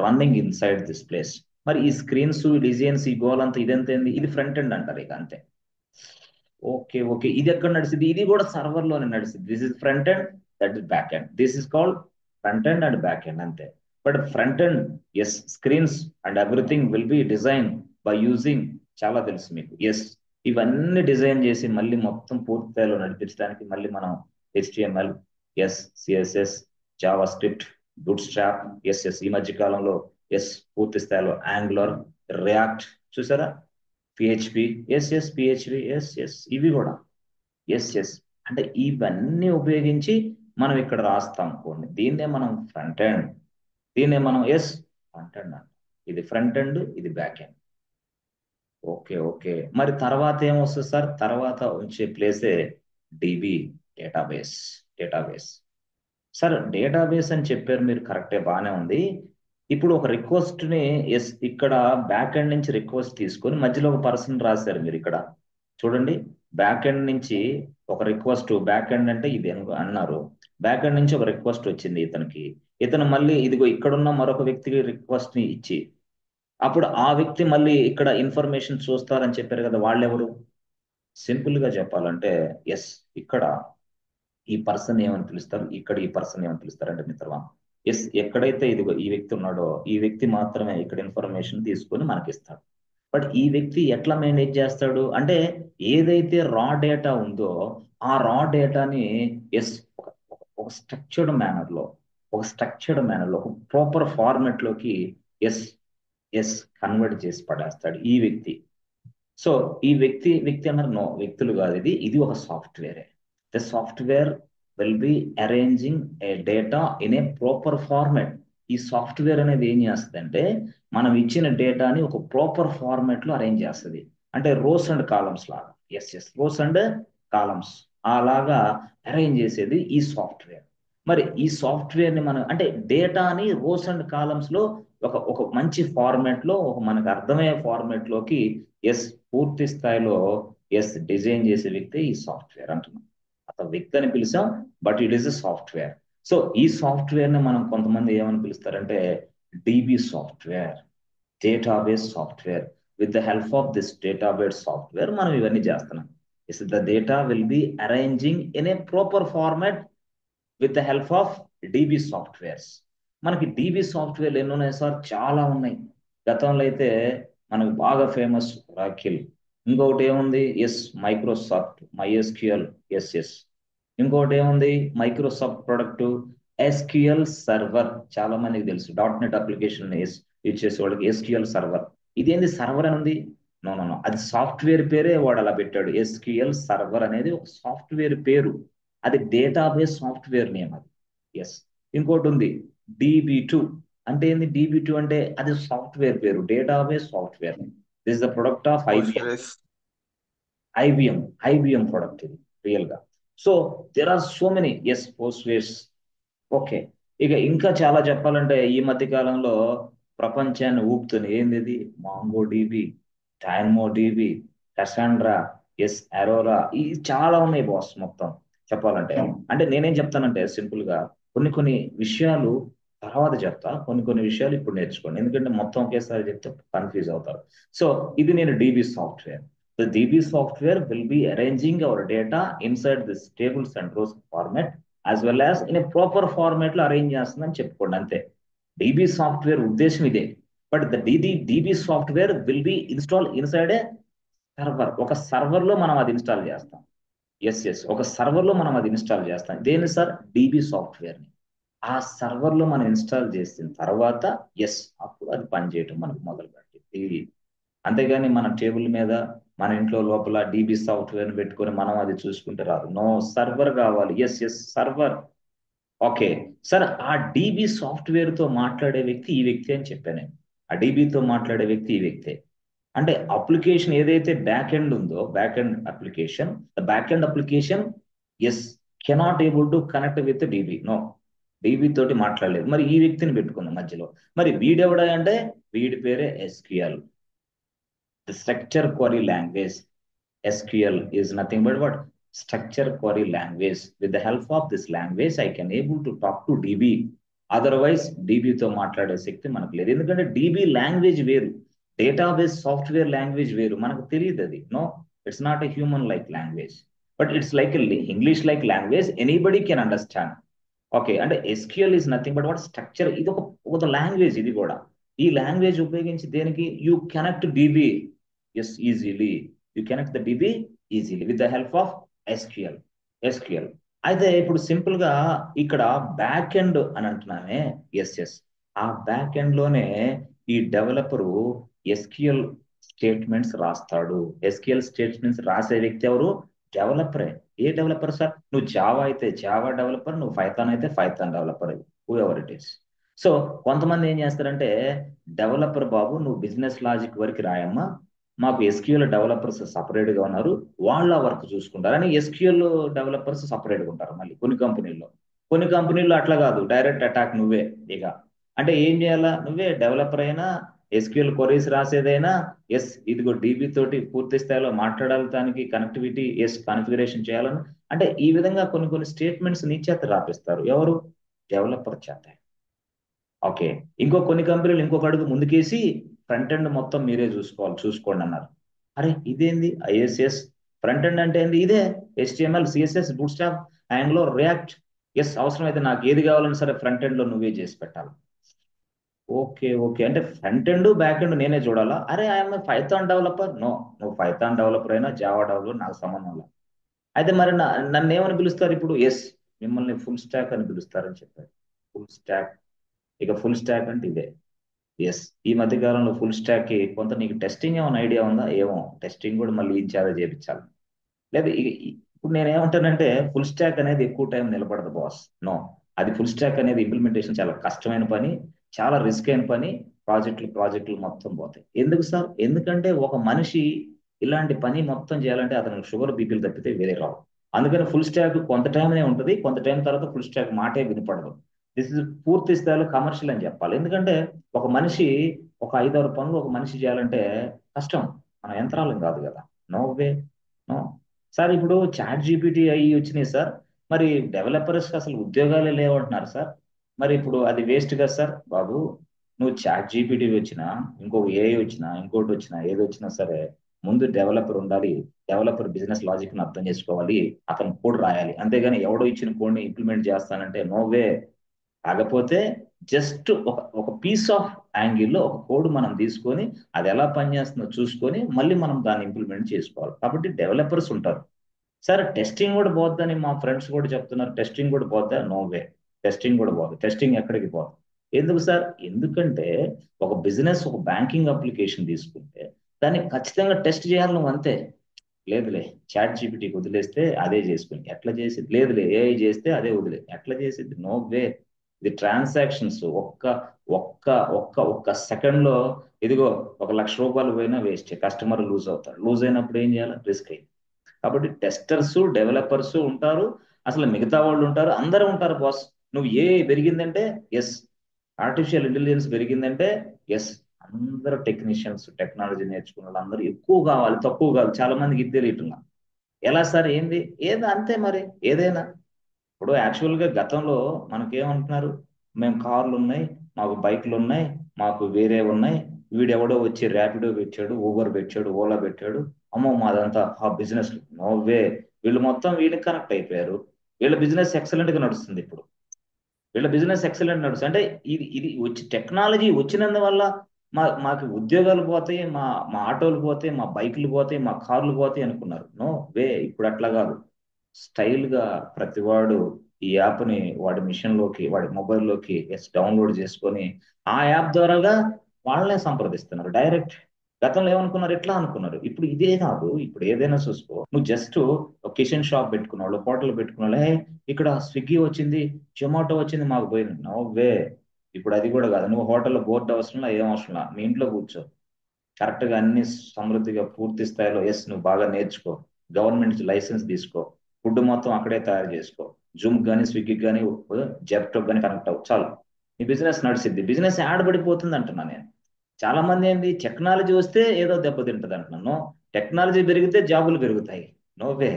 running inside this place. మరి ఈ స్క్రీన్స్, డిజైన్స్, ఈ గోల్ అంతా ఇదంతా ఏంది? ఇది ఫ్రంట్ ఎండ్ అంటారు ఇక అంతే. ఓకే ఓకే, ఇది ఎక్కడ నడిచింది? ఇది కూడా సర్వర్ లోనే నడిచింది. This is front end, that is back end. This is called front end and back end అంతే. But front end yes screens and everything will be design by using, చాలా తెలుసు మీకు. ఎస్, ఇవన్నీ డిజైన్ చేసి మళ్ళీ మొత్తం పూర్తి స్థాయిలో నడిపించడానికి మళ్ళీ మనం HTML, yes CSS, JavaScript, bootstrap, yes ఈ మధ్య కాలంలో ఎస్ పూర్తి స్థాయిలో యాంగులర్, రియాక్ట్ చూసారా, PHP, ఎస్ PHP, ఎస్ ఇవి కూడా ఎస్ అంటే ఇవన్నీ ఉపయోగించి మనం ఇక్కడ రాస్తాం కోడ్ని. దీన్నే మనం ఫ్రంట్ ఎండ్, దీన్నే మనం ఫ్రంట్ ఎండ్ అంటాం. ఇది ఫ్రంట్ ఎండ్, ఇది బ్యాక్ ఎండ్. ఓకే ఓకే, మరి తర్వాత ఏమొస్తుంది సార్? తర్వాత ఉంచే ప్లేసే DB, database. Database sir, database అని చెప్పారు మీరు, కరెక్టే బాగానే ఉంది. ఇప్పుడు ఒక రిక్వెస్ట్ ని ఇక్కడ బ్యాక్ ఎండ్ నుంచి రిక్వెస్ట్ తీసుకొని మధ్యలో ఒక పర్సన్ రాశారు మీరు ఇక్కడ చూడండి. బ్యాక్ ఎండ్ నుంచి ఒక రిక్వెస్ట్, బ్యాక్ ఎండ్ అంటే ఇది అన్నారు. బ్యాక్ ఎండ్ నుంచి ఒక రిక్వెస్ట్ వచ్చింది ఇతనికి. ఇతను మళ్ళీ ఇదిగో ఇక్కడున్న మరొక వ్యక్తికి రిక్వెస్ట్ ని ఇచ్చి, అప్పుడు ఆ వ్యక్తి మళ్ళీ ఇక్కడ ఇన్ఫర్మేషన్ చూస్తారని చెప్పారు కదా, వాళ్ళెవరు? సింపుల్ గా చెప్పాలంటే ఎస్, ఇక్కడ ఈ పర్సన్ ఏమని పిలుస్తారు, ఇక్కడ ఈ పర్సన్ ఏమని పిలుస్తారు అంటే మిత్రమా, ఎస్, ఎక్కడైతే ఇదిగో ఈ వ్యక్తి ఉన్నాడో ఈ వ్యక్తి మాత్రమే ఇక్కడ ఇన్ఫర్మేషన్ తీసుకొని మనకిస్తాడు. బట్ ఈ వ్యక్తి ఎట్లా మేనేజ్ చేస్తాడు అంటే, ఏదైతే రా డేటా ఉందో ఆ రా డేటాని ఎస్ ఒక స్ట్రక్చర్డ్ మేనర్ లో, ఒక ప్రాపర్ ఫార్మెట్ లోకి ఎస్ ఎస్ కన్వర్ట్ చేసి పడేస్తాడు ఈ వ్యక్తి. సో ఈ వ్యక్తి అన్నారు, నో వ్యక్తులు కాదు, ఇది ఒక సాఫ్ట్వేరే. The software will be arranging a data in a proper format. ఈ సాఫ్ట్వేర్ అనేది ఏం చేస్తుంది అంటే, మనం ఇచ్చిన డేటాని ఒక ప్రాపర్ ఫార్మాట్ లో అరేంజ్ చేస్తుంది. అంటే రోస్ అండ్ కాలమ్స్ లాగా, ఎస్ రోస్ అండ్ కాలమ్స్ అలాగా అరేంజ్ చేసేది ఈ సాఫ్ట్వేర్. మరి ఈ సాఫ్ట్వేర్ ని మనం అంటే డేటాని రోస్ అండ్ కాలమ్స్ లో ఒక మంచి ఫార్మాట్ లో, ఒక మనకు అర్థమయ్యే ఫార్మాట్ లోకి ఎస్ పూర్తి స్థాయిలో ఎస్ డిజైన్ చేసే వ్యక్తి ఈ సాఫ్ట్వేర్ అంటున్నాం. అతను వ్యక్తి అని పిలిచాం, but it is a software. So ఈ సాఫ్ట్వేర్ ని మనం కొంతమంది ఏమని పిలుస్తారంటే DB software, database software. With the help of this database software మనం ఇవన్నీ చేస్తున్నాం. Is the data will be arranging in a proper format with the help of DB softwares. మనకి డిబి సాఫ్ట్వేర్లు ఎన్ని ఉన్నాయి సార్? చాలా ఉన్నాయి. గతంలో అయితే మనకు బాగా ఫేమస్ రాకిల్. ఇంకొకటి ఏముంది? Yes Microsoft MySQL, yes. ఇంకొకటి ఏముంది? మైక్రోసాఫ్ట్ ప్రొడక్ట్ ఎస్క్యూఎల్ సర్వర్, చాలా మందికి తెలుసు. డాట్ నెట్ అప్లికేషన్ యూజ్ చేసే వాళ్ళకి ఎస్క్యూఎల్ సర్వర్. ఇదేంది సర్వర్ అని ఉంది? నో, అది సాఫ్ట్వేర్ పేరే వాడు అలా పెట్టాడు. ఎస్క్యూఎల్ సర్వర్ అనేది ఒక సాఫ్ట్వేర్ పేరు, అది డేటాబేస్ సాఫ్ట్వేర్ నేమ్ అది. ఎస్. ఇంకోటి ఉంది DB2. అంటే ఏంది DB2 అంటే? అది సాఫ్ట్వేర్ పేరు, database software. This the product of IBM. Postgres. IBM product ఇది రియల్ గా. So there are so many. Yes Postgres. Okay. ఇక ఇంకా చాలా చెప్పాలంటే ఈ మధ్య కాలంలో ప్రపంచాన్ని ఊపుతుంది ఏంది ఇది? MongoDB, DynamoDB, Cassandra, yes Aurora, ఇవి చాలా ఉన్నాయి బాస్ మొత్తం చెప్పాలంటే. అంటే నేనేం చెప్తానంటే సింపుల్ గా కొన్ని విషయాలు తర్వాత చెప్తా, కొన్ని విషయాలు ఇప్పుడు నేర్చుకోండి, ఎందుకంటే మొత్తం ఒకేసారి చెప్తే కన్ఫ్యూజ్ అవుతారు. సో ఇది నేను dB software. The DB software will be arranging our data inside this tables and rows format as well as in a proper format లో అరేంజ్ చేస్తుందని చెప్పుకోండి అంతే. DB సాఫ్ట్వేర్ ఉద్దేశం ఇదే. But the DB software will B install inside A server. ఒక server లో మనం అది ఇన్స్టాల్ చేస్తాం. ఎస్ ఒక సర్వర్ లో మనం అది ఇన్స్టాల్ చేస్తాం. దేని సార్? DB సాఫ్ట్వేర్ ని. ఆ సర్వర్ లో మనం ఇన్స్టాల్ చేసిన తర్వాత ఎస్ అప్పుడు అది పనిచేయటం మనకు మొదలు పెట్టింది. అంతేగాని మన టేబుల్ మీద మన ఇంట్లో లోపల DB సాఫ్ట్వేర్ పెట్టుకొని మనం అది చూసుకుంటే రాదు. నో, సర్వర్ కావాలి. Yes server. ఓకే సార్, ఆ DB సాఫ్ట్వేర్ తో మాట్లాడే వ్యక్తి ఈ వ్యక్తి అని చెప్పాను నేను. ఆ DBతో మాట్లాడే వ్యక్తి ఈ వ్యక్తే. అంటే అప్లికేషన్ ఏదైతే బ్యాక్ ఎండ్ ఉందో, back end application, the back end application yes cannot able to connect with DB. No, DB తోటి మాట్లాడలేదు. మరి ఈ వ్యక్తిని పెట్టుకుందాం మధ్యలో. మరి వీడెవడా అంటే వీడి పేరే SQL, the structure query language. SQL is nothing but what? Structure query language. With the help of this language, I can able to talk to DB. Otherwise DBతో మాట్లాడే శక్తి మనకు లేదు. ఎందుకంటే DB లాంగ్వేజ్ వేరు, డేటాబేస్ సాఫ్ట్వేర్ లాంగ్వేజ్ వేరు. మనకు తెలియదు అది. No, it's not a human like language, but it's like English like language, anybody can understand. Okay, అంటే SQL is nothing but what? Structure. ఇది ఒక లాంగ్వేజ్. ఇది కూడా ఈ లాంగ్వేజ్ ఉపయోగించి దేనికి? You connect DB. Yes easily. You connect the DB easily with the help of SQL. అయితే ఇప్పుడు సింపుల్ గా ఇక్కడ బ్యాక్ ఎండ్ అని అంటున్నామే. ఎస్ ఆ బ్యాక్ ఎండ్ లోనే ఈ డెవలపరు SQL స్టేట్మెంట్స్ రాస్తాడు. SQL స్టేట్మెంట్స్ రాసే వ్యక్తి ఎవరు? డెవలపరే. ఏ డెవలపర్ సార్? నువ్వు జావా అయితే జావా డెవలపర్, నువ్వు పైథాన్ అయితే Python developer, who ever it is. So కొంతమంది ఏం చేస్తారంటే, డెవలపర్ బాబు నువ్వు బిజినెస్ లాజిక్ వరకు రాయమ్మా, మాకు SQL డెవలపర్స్ సపరేట్ గా ఉన్నారు, వాళ్ళ వర్క్ చూసుకుంటారు అని SQL డెవలపర్స్ సపరేట్ గా ఉంటారు. మళ్ళీ కొన్ని కంపెనీల్లో అట్లా కాదు, డైరెక్ట్ అటాక్ నువ్వే. ఇక అంటే ఏం చేయాలా? నువ్వే డెవలపర్ అయినా, ఎస్క్యూఎల్ క్వరీస్ రాసేదైనా, ఎస్ ఇదిగో డీబీ తోటి పూర్తి స్థాయిలో మాట్లాడాలి, కనెక్టివిటీ ఎస్ కాన్ఫిగరేషన్ చేయాలని, అంటే ఈ విధంగా కొన్ని కొన్ని స్టేట్మెంట్స్ నీ చేత రాపిస్తారు. ఎవరు? డెవలపర్ చేత. ఓకే. ఇంకో కొన్ని కంపెనీలు ఇంకొక అడుగు ముందుకేసి ఫ్రంట్ ఎండ్ మొత్తం మీరే చూసుకోండి అన్నారు. అరే ఇదేంది? ఐఎస్ఎస్ ఫ్రంట్ ఎండ్ అంటే ఏంది? ఇదే HTML, CSS, bootstrap, Angular, React. Yes అవసరమైతే నాకు ఏది కావాలన్నా సరే ఫ్రంట్ ఎండ్ లో నువ్వే చేసి పెట్టాలి. ఓకే ఓకే, అంటే ఫ్రంట్ ఎండ్ బ్యాక్ ఎండ్ నేనే చూడాలా? అరే ఐఎమ్ పైథాన్ డెవలపర్. నో, నువ్వు పైథాన్ డెవలపర్ అయినా జావా డెవలపర్ నాకు సంబంధం లేదు. అయితే మరి నన్ను ఏమని పిలుస్తారు ఇప్పుడు? ఎస్, మిమ్మల్ని ఫుల్ స్టాక్ అని పిలుస్తారని చెప్పారు. Full stock. ఇక ఫుల్ స్టాక్ అంటే ఇదే. ఎస్, ఈ మధ్య కాలంలో ఫుల్ స్టాక్ కి కొంత నీకు టెస్టింగ్ ఏమైనా ఐడియా ఉందా? ఏమో, టెస్టింగ్ కూడా మళ్ళీ ఇచ్చారా చేపించాలి. లేదు ఇప్పుడు నేను ఏమంటానంటే ఫుల్ స్టాక్ అనేది ఎక్కువ టైం నిలబడదు బాస్. నో, అది ఫుల్ స్టాక్ అనేది ఇంప్లిమెంటేషన్ చాలా కష్టమైన పని, చాలా రిస్క్ అయిన పని. ప్రాజెక్టులు మొత్తం పోతాయి. ఎందుకు సార్? ఎందుకంటే ఒక మనిషి ఇలాంటి పని మొత్తం చేయాలంటే అతనికి షుగర్ బీపీలు తప్పితే వేరే రావు. అందుకని ఫుల్ స్టాక్ కొంత టైంనే ఉంటుంది, కొంత టైం తర్వాత ఫుల్ స్టాక్ మాటే వినపడదు. దిస్ ఇస్ పూర్తి స్థాయిలో కమర్షియల్ అని చెప్పాలి. ఎందుకంటే ఒక మనిషి ఒక 5-6 పనులు ఒక మనిషి చేయాలంటే కష్టం. మన యంత్రాలం కాదు కదా. No way. నో. సార్ ఇప్పుడు చాట్ జీపీటీ అయ్యి వచ్చినాయి సార్, మరి డెవలపర్స్ అసలు ఉద్యోగాలే లేవంటున్నారు సార్. మరి ఇప్పుడు అది వేస్ట్ కదా సార్. బాబు, నువ్వు చాట్ జీపీటీ వచ్చినా, ఇంకొక ఏఐ వచ్చినా, ఇంకోటి వచ్చినా, ఏది వచ్చినా సరే, ముందు డెవలపర్ ఉండాలి. డెవలపర్ బిజినెస్ లాజిక్ ని అర్థం చేసుకోవాలి. అతను కోడ్ రాయాలి. అంతేగాని ఎవడో ఇచ్చిన కోడ్ని ఇంప్లిమెంట్ చేస్తానంటే నో వే. కాకపోతే జస్ట్ ఒక పీస్ ఆఫ్ యాంగిల్లో ఒక కోడ్ మనం తీసుకొని అది ఎలా పనిచేస్తుందో చూసుకొని మళ్ళీ మనం దాన్ని ఇంప్లిమెంట్ చేసుకోవాలి. కాబట్టి డెవలపర్స్ ఉంటారు. సరే టెస్టింగ్ కూడా పోద్దని మా ఫ్రెండ్స్ కూడా చెప్తున్నారు. టెస్టింగ్ కూడా పోద్దా? No way. టెస్టింగ్ కూడా పోదు. టెస్టింగ్ ఎక్కడికి పోదు. ఎందుకు సార్? ఎందుకంటే ఒక బిజినెస్, ఒక బ్యాంకింగ్ అప్లికేషన్ తీసుకుంటే దాన్ని ఖచ్చితంగా టెస్ట్ చేయాలి నువ్వు, అంతే. లేదులే, చాట్ జీపీటీకి వదిలేస్తే అదే చేసుకుని ఎట్లా చేసేది? లేదులే, ఏఐ చేస్తే అదే వదిలే ఎట్లా చేసేది? No way. ఇది ట్రాన్సాక్షన్స్ ఒక్క ఒక్క ఒక్క ఒక్క సెకండ్ లో, ఇదిగో 1,00,000 రూపాయలు పోయినా వేస్ట్. కస్టమర్ లూజ్ అవుతారు. లూజ్ అయినప్పుడు ఏం చేయాలి? రిస్క్ అయ్యి. కాబట్టి టెస్టర్స్, డెవలపర్స్ ఉంటారు, అసలు మిగతా వాళ్ళు ఉంటారు, అందరూ ఉంటారు బాస్. నువ్వు ఏ పెరిగిందంటే ఎస్, ఆర్టిఫిషియల్ ఇంటెలిజెన్స్ పెరిగిందంటే ఎస్, అందరూ టెక్నీషియన్స్, టెక్నాలజీ నేర్చుకున్న వాళ్ళు అందరూ ఎక్కువ కావాలి, తక్కువ కావాలి. చాలా మందికి ఇది తెలియట్లా. ఎలా సార్? ఏంది? ఏదో అంతే మరి. ఏదైనా ఇప్పుడు యాక్చువల్ గా గతంలో మనకేమంటున్నారు? మేము కార్లు ఉన్నాయి, మాకు బైక్లు ఉన్నాయి, మాకు వేరే ఉన్నాయి. వీడెవడో వచ్చి ర్యాపిడో పెట్టాడు, ఊబర్ పెట్టాడు, ఓలా పెట్టాడు. అమ్మో మాదంతా ఆ బిజినెస్. నోవే. వీళ్ళు మొత్తం వీళ్ళకి కనెక్ట్ అయిపోయారు. వీళ్ళ బిజినెస్ ఎక్సలెంట్ గా నడుస్తుంది ఇప్పుడు. వీళ్ళ బిజినెస్ ఎక్సలెంట్ నడుస్తుంది. అంటే ఇది ఇది వచ్చి టెక్నాలజీ వచ్చినందువల్ల మాకు ఉద్యోగాలు పోతాయి, మా మా ఆటోలు పోతాయి, మా బైకులు పోతాయి, మా కార్లు పోతాయి అనుకున్నారు. No way. ఇప్పుడు అట్లా కాదు. స్టైల్ గా ప్రతివాడు ఈ యాప్ ని వాడి మిషన్ లోకి, వాడి మొబైల్లోకి ఎస్ డౌన్లోడ్ చేసుకొని ఆ యాప్ ద్వారాగా వాళ్ళనే సంప్రదిస్తున్నారు డైరెక్ట్. గతంలో ఏమనుకున్నారు? ఎట్లా అనుకున్నారు. ఇప్పుడు ఇదే కాదు. ఇప్పుడు ఏదైనా చూసుకో, నువ్వు జస్ట్ ఒక కిచెన్ షాప్ పెట్టుకున్నావు, హోటల్ పెట్టుకున్నావు, ఇక్కడ స్విగ్గీ వచ్చింది, జొమాటో వచ్చింది, మాకు పోయింది. No way. ఇప్పుడు అది కూడా కాదు. నువ్వు హోటల్లో బోర్డు అవసరంలా, ఏం అవసరంలా, మీ ఇంట్లో కూర్చో. కరెక్ట్ గా అన్ని సమృద్ధిగా పూర్తి స్థాయిలో ఎస్ నువ్వు బాగా నేర్చుకో, గవర్నమెంట్ లైసెన్స్ తీసుకో, ఫుడ్ మొత్తం అక్కడే తయారు చేసుకో, జూమ్ కానీ స్విగ్గీకి కానీ జెప్టో కానీ కనెక్ట్ అవ్వు, చాలు. నీ బిజినెస్ నడిసిద్ది. బిజినెస్ యాడ్ పడిపోతుంది అంటున్నా నేను. చాలా మంది ఏంది, టెక్నాలజీ వస్తే ఏదో దెబ్బతింటది అంటున్నాను. టెక్నాలజీ పెరిగితే జాబులు పెరుగుతాయి. నోవే.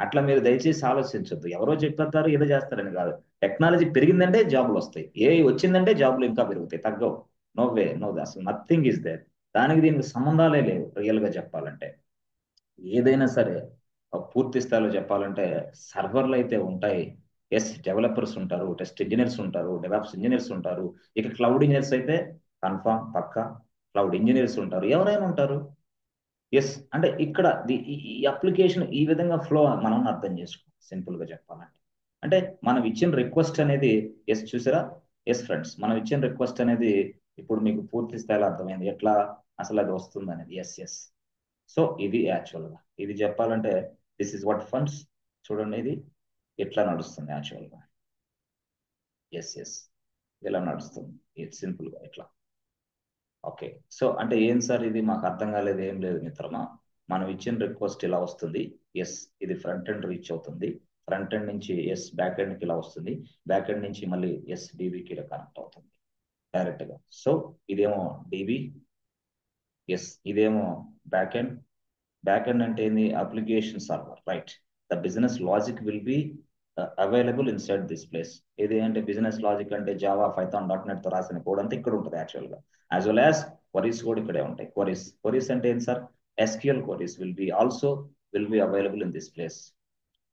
అట్లా మీరు దయచేసి ఆలోచించొద్దు. ఎవరో చెప్పేస్తారు ఏదో చేస్తారని కాదు. టెక్నాలజీ పెరిగిందంటే జాబులు వస్తాయి. ఏ వచ్చిందంటే జాబులు ఇంకా పెరుగుతాయి, తగ్గవు. నోవే. నో, అసలు నథింగ్ ఇస్ దేర్. దానికి దీనికి సంబంధాలే లేవు రియల్ గా చెప్పాలంటే. ఏదైనా సరే పూర్తి స్థాయిలో చెప్పాలంటే సర్వర్లు అయితే ఉంటాయి. ఎస్, డెవలపర్స్ ఉంటారు, టెస్ట్ ఇంజనీర్స్ ఉంటారు, డెవాప్స్ ఇంజనీర్స్ ఉంటారు. ఇక క్లౌడ్ ఇంజనీర్స్ అయితే కన్ఫామ్ పక్కా క్లౌడ్ ఇంజనీర్స్ ఉంటారు, ఎవరైనా ఉంటారు. ఎస్, అంటే ఇక్కడ ఈ అప్లికేషన్ ఈ విధంగా ఫ్లో మనం అర్థం చేసుకోవాలి సింపుల్ గా చెప్పాలంటే. అంటే మనం ఇచ్చిన రిక్వెస్ట్ అనేది ఎస్ చూసారా. ఎస్ ఫ్రెండ్స్, మనం ఇచ్చిన రిక్వెస్ట్ అనేది ఇప్పుడు మీకు పూర్తి స్థాయిలో అర్థమైంది ఎట్లా అసలు అది వస్తుంది అనేది. Yes yes. సో ఇది యాక్చువల్ గా ఇది చెప్పాలంటే దిస్ ఇస్ వాట్ ఫండ్స్. చూడండి ఇది ఎట్లా నడుస్తుంది యాక్చువల్ గా. ఎస్ ఎస్, ఇలా నడుస్తుంది. ఇది సింపుల్ గా ఇట్లా. ఓకే. సో అంటే ఏం సార్ ఇది మాకు అర్థం కాలేదు? ఏం లేదు మిత్రమా, మనం ఇచ్చిన రిక్వెస్ట్ ఇలా వస్తుంది. ఎస్, ఇది ఫ్రంట్ ఎండ్ రీచ్ అవుతుంది. ఫ్రంట్ ఎండ్ నుంచి ఎస్ బ్యాక్ ఎండ్కి ఇలా వస్తుంది. బ్యాక్ ఎండ్ నుంచి మళ్ళీ ఎస్ డీబీకి ఇలా కనెక్ట్ అవుతుంది. డైరెక్ట్ గా. సో ఇదేమో డిబి, ఎస్ ఇదేమో బ్యాక్ ఎండ్. బ్యాక్ ఎండ్ అంటే ఏంది? Application server, right. The business logic will be available inside this place. ఇది అంటే బిజినెస్ లాజిక్ అంటే జావా, పైథాన్, .NET తో రాసిన కోడ్ అంతా ఇక్కడ ఉంటుంది యాక్చువల్ గా. యాజ్ వెల్ యాజ్ క్వరీస్ కూడా ఇక్కడే ఉంటాయి. క్వరీస్ అంటే ఏంటి sir? SQL queries will be available in this place.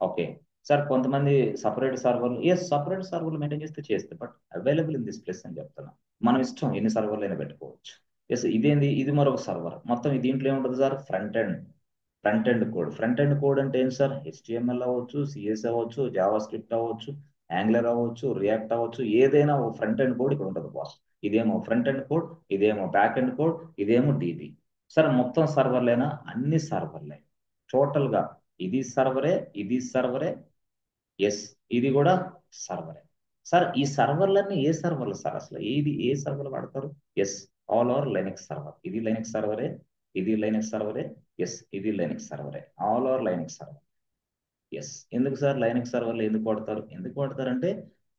Okay sir, కొంతమంది సపరేట్ సర్వర్లు మెయింటైన్ చేస్తే but available in this place అని చెప్తున్నా. మనం ఇష్టం ఎన్ని సర్వర్లు అయినా పెట్టుకోవచ్చు. ఎస్ ఇదేంది? ఇది మరొక సర్వర్. మొత్తం దీంట్లో ఏముంటుంది sir? Front end code. Front end code అంటే ఏంటి సార్? HTML అవ్వచ్చు, CS అవ్వచ్చు, జావా స్క్రిప్ట్ అవ్వచ్చు, యాంగ్లర్ అవ్వచ్చు, రియాక్ట్ అవ్వచ్చు, ఏదైనా ఓ ఫ్రంట్ ఎండ్ కోడ్ ఇక్కడ ఉంటుంది బాస్. ఇదేమో ఫ్రంట్ ఎండ్ కోడ్, ఇదేమో బ్యాక్ ఎండ్ కోడ్, ఇదేమో DB. సార్ మొత్తం సర్వర్లేనా? అన్ని సర్వర్లే టోటల్ గా. ఇది సర్వరే. ఎస్ ఇది కూడా సర్వరే. సార్ ఈ సర్వర్లన్నీ ఏ సర్వర్లు సార్? అసలు ఏ సర్వర్లు వాడతారు? Yes all over Linux server. ఇది లైనక్స్ సర్వరే, ఇది లైనక్స్ సర్వరే, ఎస్ ఇది లైనక్స్ సర్వరే, all over Linux server. Yes ఎందుకు సార్ లైనక్స్ సర్వర్లు ఎందుకు వాడతారంటే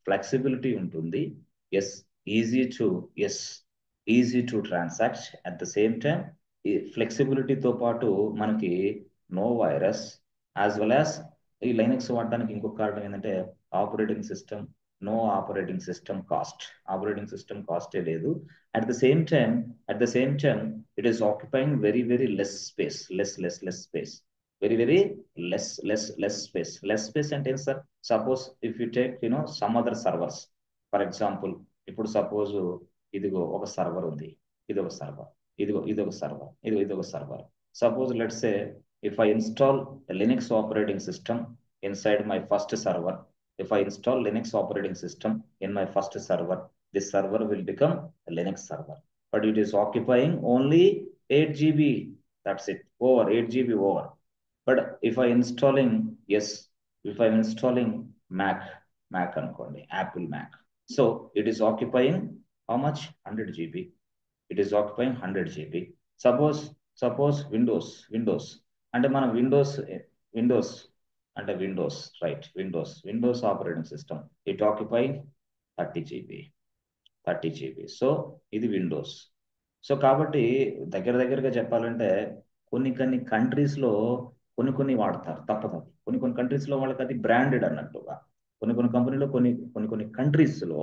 ఫ్లెక్సిబిలిటీ ఉంటుంది. Yes easy to yes easy to transact. At the same time ఈ ఫ్లెక్సిబిలిటీతో పాటు మనకి no virus, as well as ఈ లైనక్స్ వాడడానికి ఇంకొక కారణం ఏంటంటే operating system no operating system కాస్టే లేదు. At the same time it is occupying very very less space, less space, very less space అంటే ఏంటి sir? Suppose if you take some other servers. For example ఇప్పుడు suppose ఇదిగో ఒక server ఉంది, ఇదొక server, ఇదొక సర్వర్, ఇదొక server. Suppose let's say if I install a Linux operating system inside my first server, if I install Linux operating system in my first server, this server will become a Linux server. But it is occupying only 8 GB. That's it. Over 8 GB over. But if I'm installing Mac అనుకోండి, Apple Mac. So it is occupying how much? 100 GB. It is occupying 100 GB. Suppose Windows అంటే మనం Windows అంటే Windows operating system it occupying 30 GB. So ఇది Windows. So కాబట్టి దగ్గరగా చెప్పాలంటే కొన్ని countries లో కొన్ని వాడతారు, తప్పదు. కొన్ని కంట్రీస్ లో వాళ్ళకి అది బ్రాండెడ్ అన్నట్టుగా, కొన్ని కంపెనీలో కొన్ని కంట్రీస్ లో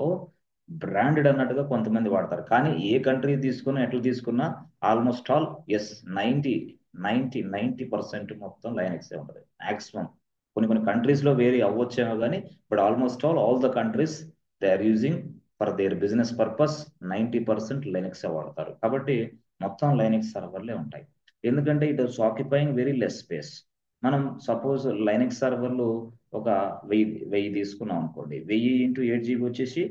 బ్రాండెడ్ అన్నట్టుగా కొంతమంది వాడతారు. కానీ ఏ కంట్రీ తీసుకున్నా ఎట్లా తీసుకున్నా ఆల్మోస్ట్ ఆల్ ఎస్ 90% మొత్తం లైనక్సే ఉంటుంది మాక్సిమం. కొన్ని కంట్రీస్ లో వేరీ అవ్వచ్చేమో కానీ but almost all the countries they are using for their business purpose 90% Linux వాడతారు. కాబట్టి మొత్తం లైనక్స్ సర్వర్లే ఉంటాయి. ఎందుకంటే it is occupying very less space. మనం సపోజ్ లైనక్స్ సర్వర్లు ఒక 1000 తీసుకున్నాం అనుకోండి, 1000 × 8 GB వచ్చేసి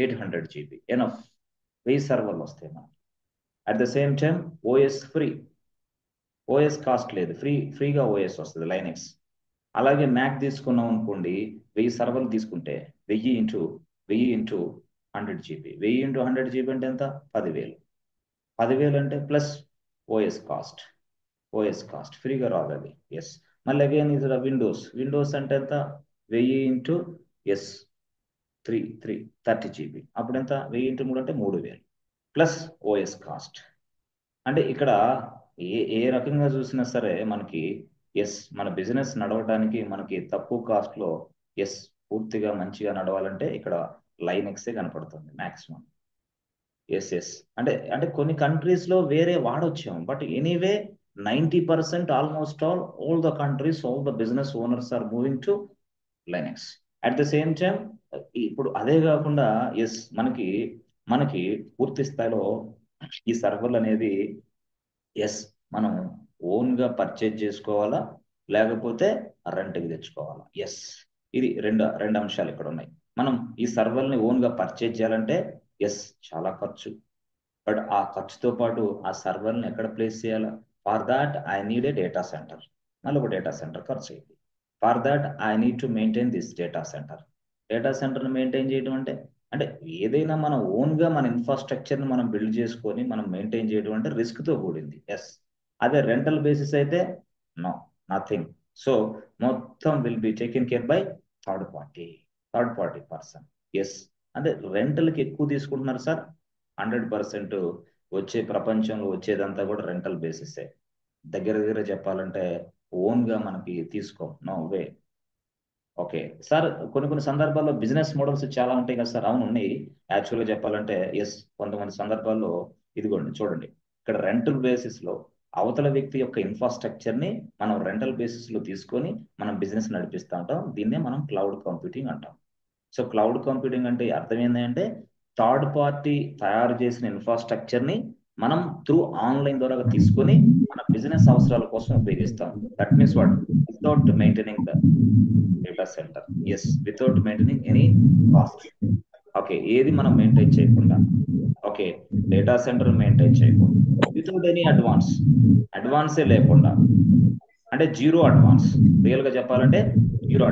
800 GB ఎనఫ్. 1000 సర్వర్లు వస్తాయి మనకి. At the same time OS cost లేదు, ఫ్రీగా ఓఎస్ వస్తుంది లైనక్స్. అలాగే మ్యాక్ తీసుకున్నాం అనుకోండి, 1000 సర్వర్లు తీసుకుంటే 1000 × 100 GB. 1000 × 100 GB అంటే ఎంత? 10,000 అంటే ప్లస్ ఓఎస్ కాస్ట్ ఫ్రీగా రాదు అది. ఎస్ మళ్ళీ అగైన్ ఇది విండోస్ అంటే ఎంత? 1000 × 30 GB. అప్పుడు ఎంత? 1000 × 3 అంటే 3000 ప్లస్ ఓఎస్ కాస్ట్. అంటే ఇక్కడ ఏ రకంగా చూసినా సరే మనకి మన బిజినెస్ నడవడానికి మనకి తక్కువ కాస్ట్ లో పూర్తిగా మంచిగా నడవాలంటే ఇక్కడ లైనక్సే కనపడుతుంది మాక్సిమం. ఎస్ అంటే కొన్ని కంట్రీస్ లో వేరే వాడొచ్చాము, but anyway 90% almost all the countries, all the business owners are moving to Linux. At the same time ఇప్పుడు అదే కాకుండా మనకి పూర్తి స్థాయిలో ఈ సర్వర్లు అనేది మనం ఓన్ గా పర్చేజ్ చేసుకోవాలా, లేకపోతే రెంట్కి తెచ్చుకోవాలా? ఇది రెండు అంశాలు ఇక్కడ ఉన్నాయి. మనం ఈ సర్వర్ని ఓన్ గా పర్చేజ్ చేయాలంటే చాలా ఖర్చు. బట్ ఆ ఖర్చుతో పాటు ఆ సర్వర్ని ఎక్కడ ప్లేస్ చేయాలా? For that I need a data centre. మళ్ళీ ఒక డేటా సెంటర్ ఖర్చు అయింది. For that I need to maintain this data సెంటర్ని మెయింటైన్ చేయడం అంటే ఏదైనా మన ఓన్ గా మన ఇన్ఫ్రాస్ట్రక్చర్ ని మనం బిల్డ్ చేసుకొని మనం మెయింటైన్ చేయడం అంటే రిస్క్ తో కూడింది. అదే రెంటల్ బేసిస్ అయితే నథింగ్. సో మొత్తం will be taken care bye third party person. అంటే రెంటల్కి ఎక్కువ తీసుకుంటున్నారు సార్, 100% వచ్చే ప్రపంచంలో వచ్చేదంతా కూడా రెంటల్ బేసిసే. దగ్గర దగ్గర చెప్పాలంటే ఓన్ గా మనకి తీసుకో నో వే. ఓకే సార్, కొన్ని సందర్భాల్లో బిజినెస్ మోడల్స్ చాలా ఉంటాయి కదా సార్. అవును ఉన్నాయి. యాక్చువల్గా చెప్పాలంటే ఎస్, కొంతమంది సందర్భాల్లో ఇదిగోండి చూడండి, ఇక్కడ రెంటల్ బేసిస్ లో అవతల వ్యక్తి యొక్క ఇన్ఫ్రాస్ట్రక్చర్ ని మనం రెంటల్ బేసిస్ లో తీసుకొని మనం బిజినెస్ నడిపిస్తూ ఉంటాం. దీన్నే మనం క్లౌడ్ కంప్యూటింగ్ అంటాం. సో క్లౌడ్ కంప్యూటింగ్ అంటే అర్థం ఏంటంటే థర్డ్ పార్టీ తయారు చేసిన ఇన్ఫ్రాస్ట్రక్చర్ ని మనం త్రూ ఆన్లైన్ ద్వారా తీసుకొని మన బిజినెస్ అవసరాల కోసం ఉపయోగిస్తాం. That means what, without maintaining the data center. Yes, without maintaining any cost. Okay, ఏది మనం మెయింటైన్ చేయకుండా, ఓకే, డేటా సెంటర్ మెయింటైన్ చేయకుండా, వితౌట్ ఎనీ అడ్వాన్స్, అడ్వాన్సే లేకుండా, అంటే జీరో అడ్వాన్స్. రియల్ గా చెప్పాలంటే జీరో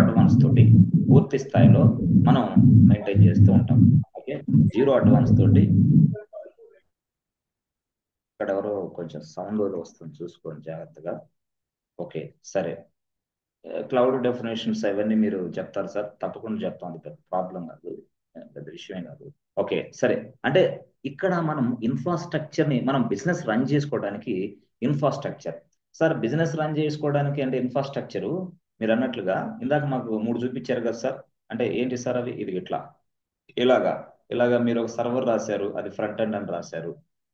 అడ్వాన్స్ తోటి పూర్తి స్థాయిలో మనం మెయింటైన్ చేస్తూ ఉంటాం. ఓకే, జీరో అడ్వాన్స్ తోటి. ఇక్కడ ఎవరో కొంచెం సౌండ్ వస్తుంది, చూసుకోండి జాగ్రత్తగా. ఓకే సరే, క్లౌడ్ డెఫినేషన్స్ అవన్నీ మీరు చెప్తారు సార్? తప్పకుండా చెప్తాం, అది పెద్ద ప్రాబ్లం కాదు, పెద్ద విషయమే కాదు. ఓకే సరే, అంటే ఇక్కడ మనం ఇన్ఫ్రాస్ట్రక్చర్ ని మనం బిజినెస్ రన్ చేసుకోవడానికి ఇన్ఫ్రాస్ట్రక్చర్. సార్ బిజినెస్ రన్ చేసుకోవడానికి అంటే ఇన్ఫ్రాస్ట్రక్చరు మీరు అన్నట్లుగా ఇందాక మాకు 3 చూపించారు కదా సార్. అంటే ఏంటి సార్ అవి? ఇది ఇట్లా, ఇలాగా ఇలాగా మీరు ఒక సర్వర్ రాశారు, అది ఫ్రంట్ ఎండ్ అని రాశారు.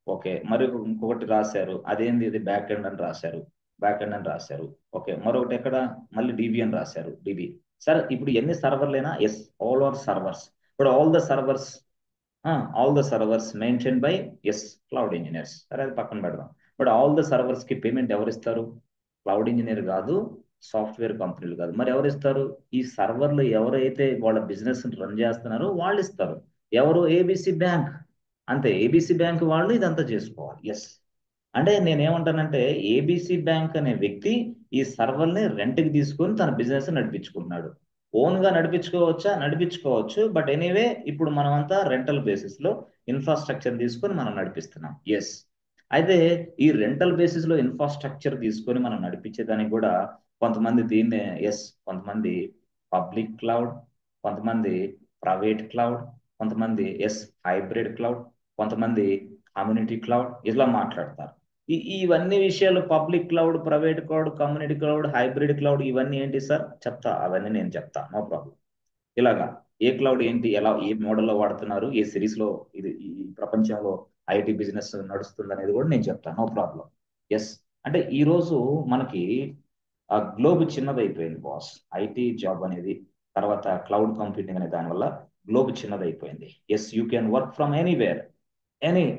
ఓకే, మరి ఇంకొకటి రాశారు, అదేంది, ఇది బ్యాక్ ఎండ్ అని రాశారు, బ్యాక్ ఎండ్ అని రాశారు. ఓకే, మరొకటి ఎక్కడ, మళ్ళీ డిబి అని రాశారు, డిబి. సార్ ఇప్పుడు ఎన్ని సర్వర్లైనా, ఎస్, ఆల్ ఆర్ సర్వర్స్. ఇప్పుడు all the servers maintain by, yes, cloud engineers. సరే అది పక్కన పెడదాం. బట్ ఆల్ ద సర్వర్స్ కి పేమెంట్ ఎవరు ఇస్తారు? క్లౌడ్ ఇంజనీర్ కాదు, సాఫ్ట్వేర్ కంపెనీలు కాదు, మరి ఎవరు ఇస్తారు? ఈ సర్వర్లు ఎవరైతే వాళ్ళ బిజినెస్ రన్ చేస్తున్నారో వాళ్ళు ఇస్తారు. ఎవరు? ABC bank. అంతే, ఏబిసి బ్యాంక్ వాళ్ళు ఇదంతా చేసుకోవాలి. ఎస్, అంటే నేనేమంటానంటే ఏబిసి బ్యాంక్ అనే వ్యక్తి ఈ సర్వర్ని రెంట్కి తీసుకొని తన బిజినెస్ నడిపించుకుంటున్నాడు. ఓన్ గా నడిపించుకోవచ్చా? నడిపించుకోవచ్చు. బట్ ఎనీవే ఇప్పుడు మనం అంతా రెంటల్ బేసిస్ లో ఇన్ఫ్రాస్ట్రక్చర్ తీసుకొని మనం నడిపిస్తున్నాం. ఎస్, అయితే ఈ రెంటల్ బేసిస్ లో ఇన్ఫ్రాస్ట్రక్చర్ తీసుకొని మనం నడిపించేదానికి కూడా కొంతమంది దీన్నే, ఎస్, కొంతమంది పబ్లిక్ క్లౌడ్, కొంతమంది ప్రైవేట్ క్లౌడ్, కొంతమంది ఎస్ హైబ్రిడ్ క్లౌడ్, కొంతమంది కమ్యూనిటీ క్లౌడ్, ఇలా మాట్లాడతారు. ఇవన్నీ విషయాలు, public cloud, private cloud, community cloud, hybrid cloud, ఇవన్నీ ఏంటి సార్? చెప్తా, అవన్నీ నేను చెప్తా, నో ప్రాబ్లం. ఇలాగా ఏ క్లౌడ్ ఏంటి, ఎలా, ఏ మోడల్లో వాడుతున్నారు, ఏ సిరీస్ లో ఇది ఈ ప్రపంచంలో ఐటీ బిజినెస్ నడుస్తుంది అనేది కూడా నేను చెప్తాను, నో ప్రాబ్లం. ఎస్, అంటే ఈ రోజు మనకి ఆ గ్లోబ్ చిన్నదైపోయింది బాస్. ఐటీ జాబ్ అనేది, తర్వాత క్లౌడ్ కంప్యూటింగ్ అనే దానివల్ల గ్లోబ్ చిన్నదైపోయింది. Yes, you can work from anywhere,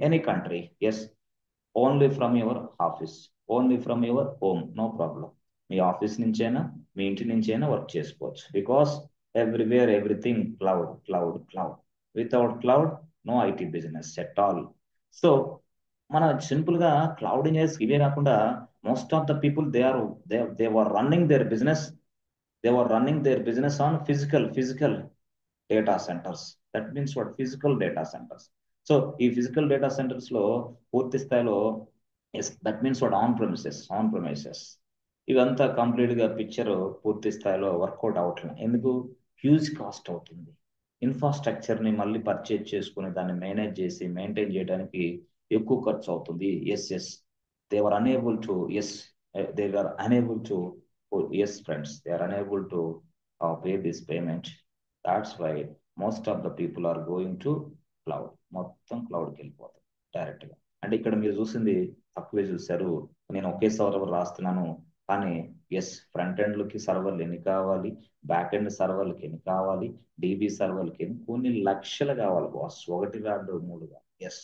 any country. Yes, only from your office, only from your home, no problem. మీ ఆఫీస్ నుంచైనా మీ ఇంటి నుంచైనా వర్క్ చేసుకోవచ్చు. Because everywhere everything cloud, cloud, cloud. Without cloud no IT business at all. So మన simple గా cloud engineers ఇవే కాకుండా most of the people they were running their business, they were running their business on physical data centers. That means what, physical data centers. So ఈ physical data centers లో పూర్తి స్థాయిలో, yes, that means what, on premises ఇవంతా complete గా picture పూర్తి స్థాయిలో work out అవ్వట్లేదు. ఎందుకు? హ్యూజ్ కాస్ట్ అవుతుంది. ఇన్ఫ్రాస్ట్రక్చర్ ని మళ్ళీ పర్చేజ్ చేసుకుని దాన్ని మేనేజ్ చేసి మెయింటైన్ చేయడానికి ఎక్కువ ఖర్చు అవుతుంది. Yes, they are unable to, yes, they are unable to, yes friends, they are unable to pay this payment. That's why most of the people are going to cloud. మొత్తం క్లౌడ్కి వెళ్ళిపోతాం direct గా. అంటే ఇక్కడ మీరు చూసింది తక్కువే చూశారు. నేను ఒకే సర్వర్ రాస్తున్నాను, కానీ ఎస్, ఫ్రంట్ ఎండ్లకి సర్వర్లు ఎన్ని కావాలి, బ్యాక్ ఎండ్ సర్వర్లకి ఎన్ని కావాలి, డిబి సర్వర్లకి ఎన్ని, కొన్ని లక్షలు కావాలి బాస్. ఒకటి కాదు, మూడు కాదు, ఎస్,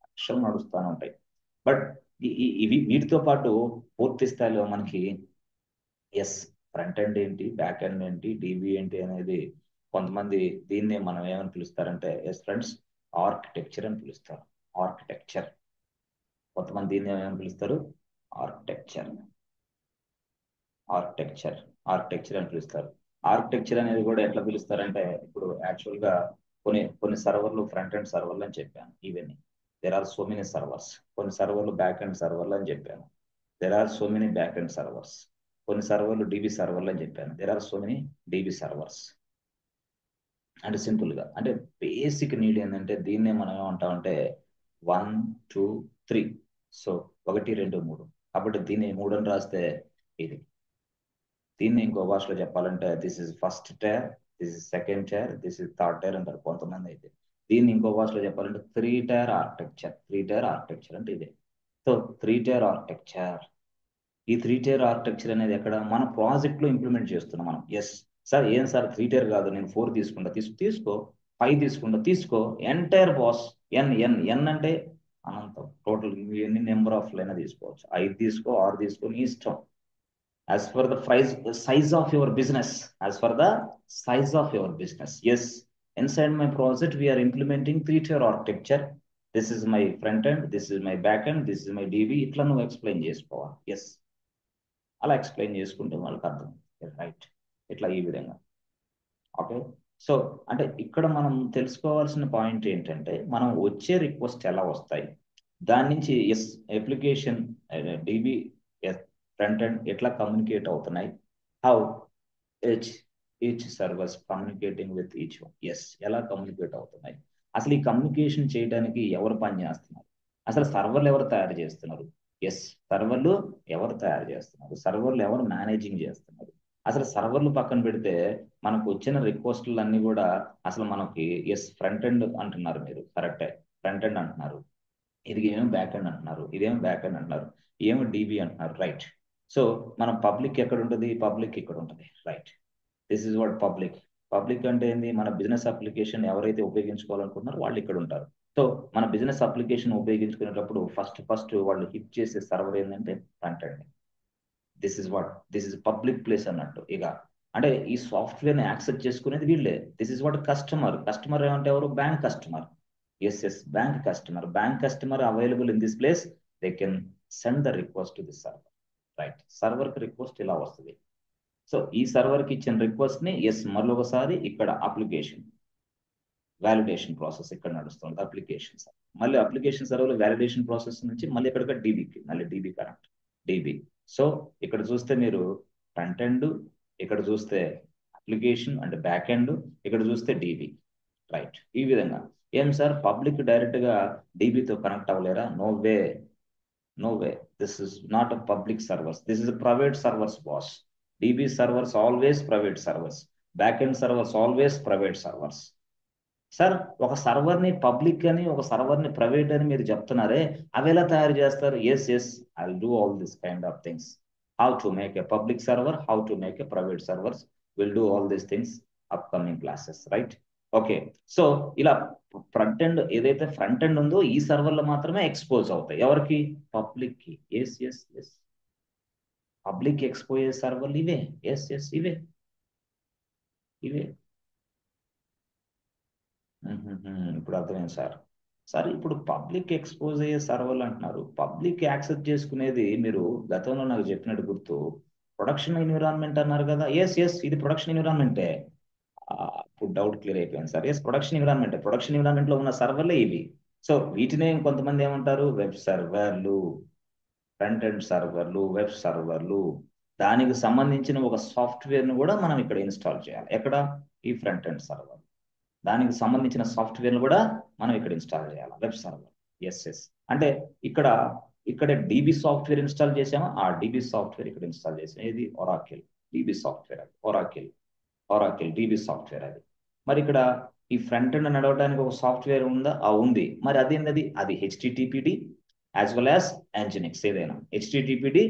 లక్షలు నడుస్తూనే ఉంటాయి. బట్ ఇవి వీటితో పాటు పూర్తి స్థాయిలో మనకి, ఎస్, ఫ్రంట్ ఎండ్ ఏంటి, బ్యాక్ ఎండ్ ఏంటి, డిబి ఏంటి అనేది కొంతమంది దీన్ని మనం ఏమని పిలుస్తారంటే, ఎస్ ఫ్రెండ్స్, ఆర్కిటెక్చర్ అని పిలుస్తారు. ఆర్కిటెక్చర్, కొంతమంది దీన్ని ఏమని పిలుస్తారు? ఆర్కిటెక్చర్, ఆర్కిటెక్చర్, ఆర్కిటెక్చర్ అని పిలుస్తారు. ఆర్కిటెక్చర్ అనేది కూడా ఎట్లా పిలుస్తారంటే, ఇప్పుడు యాక్చువల్ గా కొన్ని సర్వర్లు ఫ్రంట్ ఎండ్ సర్వర్లు అని చెప్పాను. Even there are so many servers. కొన్ని సర్వర్లు బ్యాక్ ఎండ్ సర్వర్లు అని చెప్పాను. There are so many back end servers. కొన్ని సర్వర్లు డిబి సర్వర్లు అని చెప్పాను. There are so many DB servers. అంటే సింపుల్ గా అంటే బేసిక్ నీడ్ ఏంటంటే దీన్నే మనం ఏమంటామంటే 1 2 3. సో 1 2 3. కాబట్టి దీన్ని 3 అని రాస్తే ఇది. దీన్ని ఇంకో భాషలో చెప్పాలంటే this is first tyre, this is second tyre, this is third tyre అంటారు కొంతమంది అయితే. దీన్ని ఇంకో భాషలో చెప్పాలంటే 3 టైర్ ఆర్కిటెక్చర్. 3 టైర్ ఆర్కిటెక్చర్ అంటే ఇదే. So 3 tyre architecture. ఈ 3 టైర్ ఆర్కిటెక్చర్ అనేది ఎక్కడ మన ప్రాజెక్ట్ లో ఇంప్లిమెంట్ చేస్తున్నాం మనం. ఎస్ సార్, ఏం సార్ 3 టైర్ కాదు, నేను 4 తీసుకుంటా. తీసుకో. 5 తీసుకుంటా, తీసుకో. Entire boss. ఎన్ ఎన్ ఎన్ అంటే అనంతం, టోటల్ ఎన్ని నెంబర్ ఆఫ్ లైన్ తీసుకోవచ్చు. 5 తీసుకో, 6 తీసుకో, నీ ఇష్టం. as per the size of your business, as per the size of your business. Yes, inside my project we are implementing 3 tier architecture. This is my front end, this is my back end, this is my DB. ఇట్లా నువ్వు explain చేసుకోవాలి. Yes, అలా explain చేసుకుంటే వాళ్ళకి అర్థం. Right, ఇట్లా ఈ విధంగా. ఓకే. సో అంటే ఇక్కడ మనం తెలుసుకోవాల్సిన పాయింట్ ఏంటంటే మనం వచ్చే రిక్వెస్ట్ ఎలా వస్తాయి, దాని నుంచి yes application DB front end ఎట్లా కమ్యూనికేట్ అవుతున్నాయి, how each each servers communicating with each one. Yes, ఎలా కమ్యూనికేట్ అవుతున్నాయి, అసలు ఈ కమ్యూనికేషన్ చేయడానికి ఎవరు పని చేస్తున్నారు, అసలు సర్వర్లు ఎవరు తయారు చేస్తున్నారు. ఎస్, సర్వర్లు ఎవరు తయారు చేస్తున్నారు, సర్వర్లు ఎవరు మేనేజింగ్ చేస్తున్నారు. అసలు సర్వర్లు పక్కన పెడితే మనకు వచ్చిన రిక్వెస్ట్లు అన్ని కూడా అసలు మనకి ఎస్ ఫ్రంట్ ఎండ్ అంటున్నారు, మీరు కరెక్టే ఫ్రంట్ ఎండ్ అంటున్నారు, ఇది ఏమో బ్యాక్ ఎండ్ అంటున్నారు, ఇదేమో బ్యాక్ ఎండ్ అంటున్నారు, ఏమో డిబి అంటున్నారు. రైట్. సో మనం పబ్లిక్ ఎక్కడ ఉంటుంది, పబ్లిక్ ఇక్కడ ఉంటుంది. Right, this is what public. Public అంటే ఏంది, మన బిజినెస్ అప్లికేషన్ ఎవరైతే ఉపయోగించుకోవాలనుకుంటున్నారో వాళ్ళు ఇక్కడ ఉంటారు. సో మన బిజినెస్ అప్లికేషన్ ఉపయోగించుకునేటప్పుడు ఫస్ట్ వాళ్ళు హిట్ చేసే సర్వర్ ఏంటంటే front end. This is public place అన్నట్టు. ఇక అంటే ఈ సాఫ్ట్వేర్ ని యాక్సెస్ చేసుకునేది వీళ్ళే. This is what customer. Customer ఏమంటే ఎవరు, bank customer. Yes, bank customer. Bank customer available in this place, they can send the request to this server. Right, server కి రిక్వెస్ట్ ఇలా వస్తుంది. సో ఈ సర్వర్ కి ఇచ్చిన రిక్వెస్ట్ ని ఎస్ మళ్ళీ ఒకసారి ఇక్కడ అప్లికేషన్ వాలిడేషన్ ప్రాసెస్ ఇక్కడ నడుస్తుంది. అప్లికేషన్ సర్వర్, మళ్ళీ అప్లికేషన్ సర్వర్ వాలిడేషన్ ప్రాసెస్ నుంచి మళ్ళీ ఇక్కడ డీబీకి, మళ్ళీ డీబీ కనెక్ట్, డీబీ. సో ఇక్కడ చూస్తే మీరు ఫ్రంట్ ఎండ్, ఇక్కడ చూస్తే అప్లికేషన్ అంటే బ్యాక్ ఎండ్, ఇక్కడ చూస్తే డీబీ. రైట్, ఈ విధంగా. ఏం సార్ పబ్లిక్ డైరెక్ట్ గా డీబీతో కనెక్ట్ అవ్వలేరా? No way, no way. This is not a public servers, this is private servers boss. DB servers always private servers, back end servers always private servers. Sir ఒక server ని public అని ఒక server ని private అని మీరు చెప్తున్నారే, అవి ఎలా తయారు చేస్తారు? Yes I will do all this kind of things. How to make a public server, how to make a private servers, will do all these things upcoming classes. Right, okay. So ఇలా front end ఏదైతే front end ఉందో ఈ సర్వర్లు మాత్రమే expose అవుతాయి. ఎవరికి? Public కి. Yes public expose సర్వర్లు ఇవే. ఎస్ ఇవే ఇవే. ఇప్పుడు అర్థమైంది సార్. సార్ ఇప్పుడు పబ్లిక్ ఎక్స్పోజ్ అయ్యే సర్వర్లు అంటున్నారు, పబ్లిక్ యాక్సెస్ చేసుకునేది మీరు గతంలో నాకు చెప్పినట్టు గుర్తు ప్రొడక్షన్ ఎన్విరాన్మెంట్ అన్నారు కదా. ఎస్ ఇది ప్రొడక్షన్ ఎన్విరాన్మెంటే. ఇప్పుడు డౌట్ క్లియర్ అయిపోయింది sir. Yes, production environment. Production environment లో ఉన్న సర్వర్లే ఇవి. సో వీటినే కొంతమంది ఏమంటారు, వెబ్ సర్వర్లు, ఫ్రంట్ ఎండ్ సర్వర్లు, వెబ్ సర్వర్లు. దానికి సంబంధించిన ఒక సాఫ్ట్వేర్ ను కూడా మనం ఇక్కడ ఇన్స్టాల్ చేయాలి. ఎక్కడ? ఈ ఫ్రంట్ ఎండ్ సర్వర్. దానికి సంబంధించిన సాఫ్ట్వేర్ కూడా మనం ఇక్కడ ఇన్స్టాల్ చేయాలి, వెబ్ సర్వర్. ఎస్ అంటే ఇక్కడ డిబి సాఫ్ట్వేర్ ఇన్స్టాల్ చేసామా, ఆ డిబి సాఫ్ట్వేర్ ఇక్కడ ఇన్స్టాల్ చేసాం. ఇది ఒరాకిల్ డిబి సాఫ్ట్వేర్, అది ఒరాకిల్ డిబి సాఫ్ట్వేర్ అది. మరి ఇక్కడ ఈ ఫ్రంట్ ఎండ్ నడవడానికి ఒక సాఫ్ట్వేర్ ఉందా? ఉంది. మరి అదేంటది? అది హెచ్టిటిపిడి యాజ్ వెల్ యాజ్ ఎంజినిక్స్. ఏదైనా హెచ్టిటిపిడి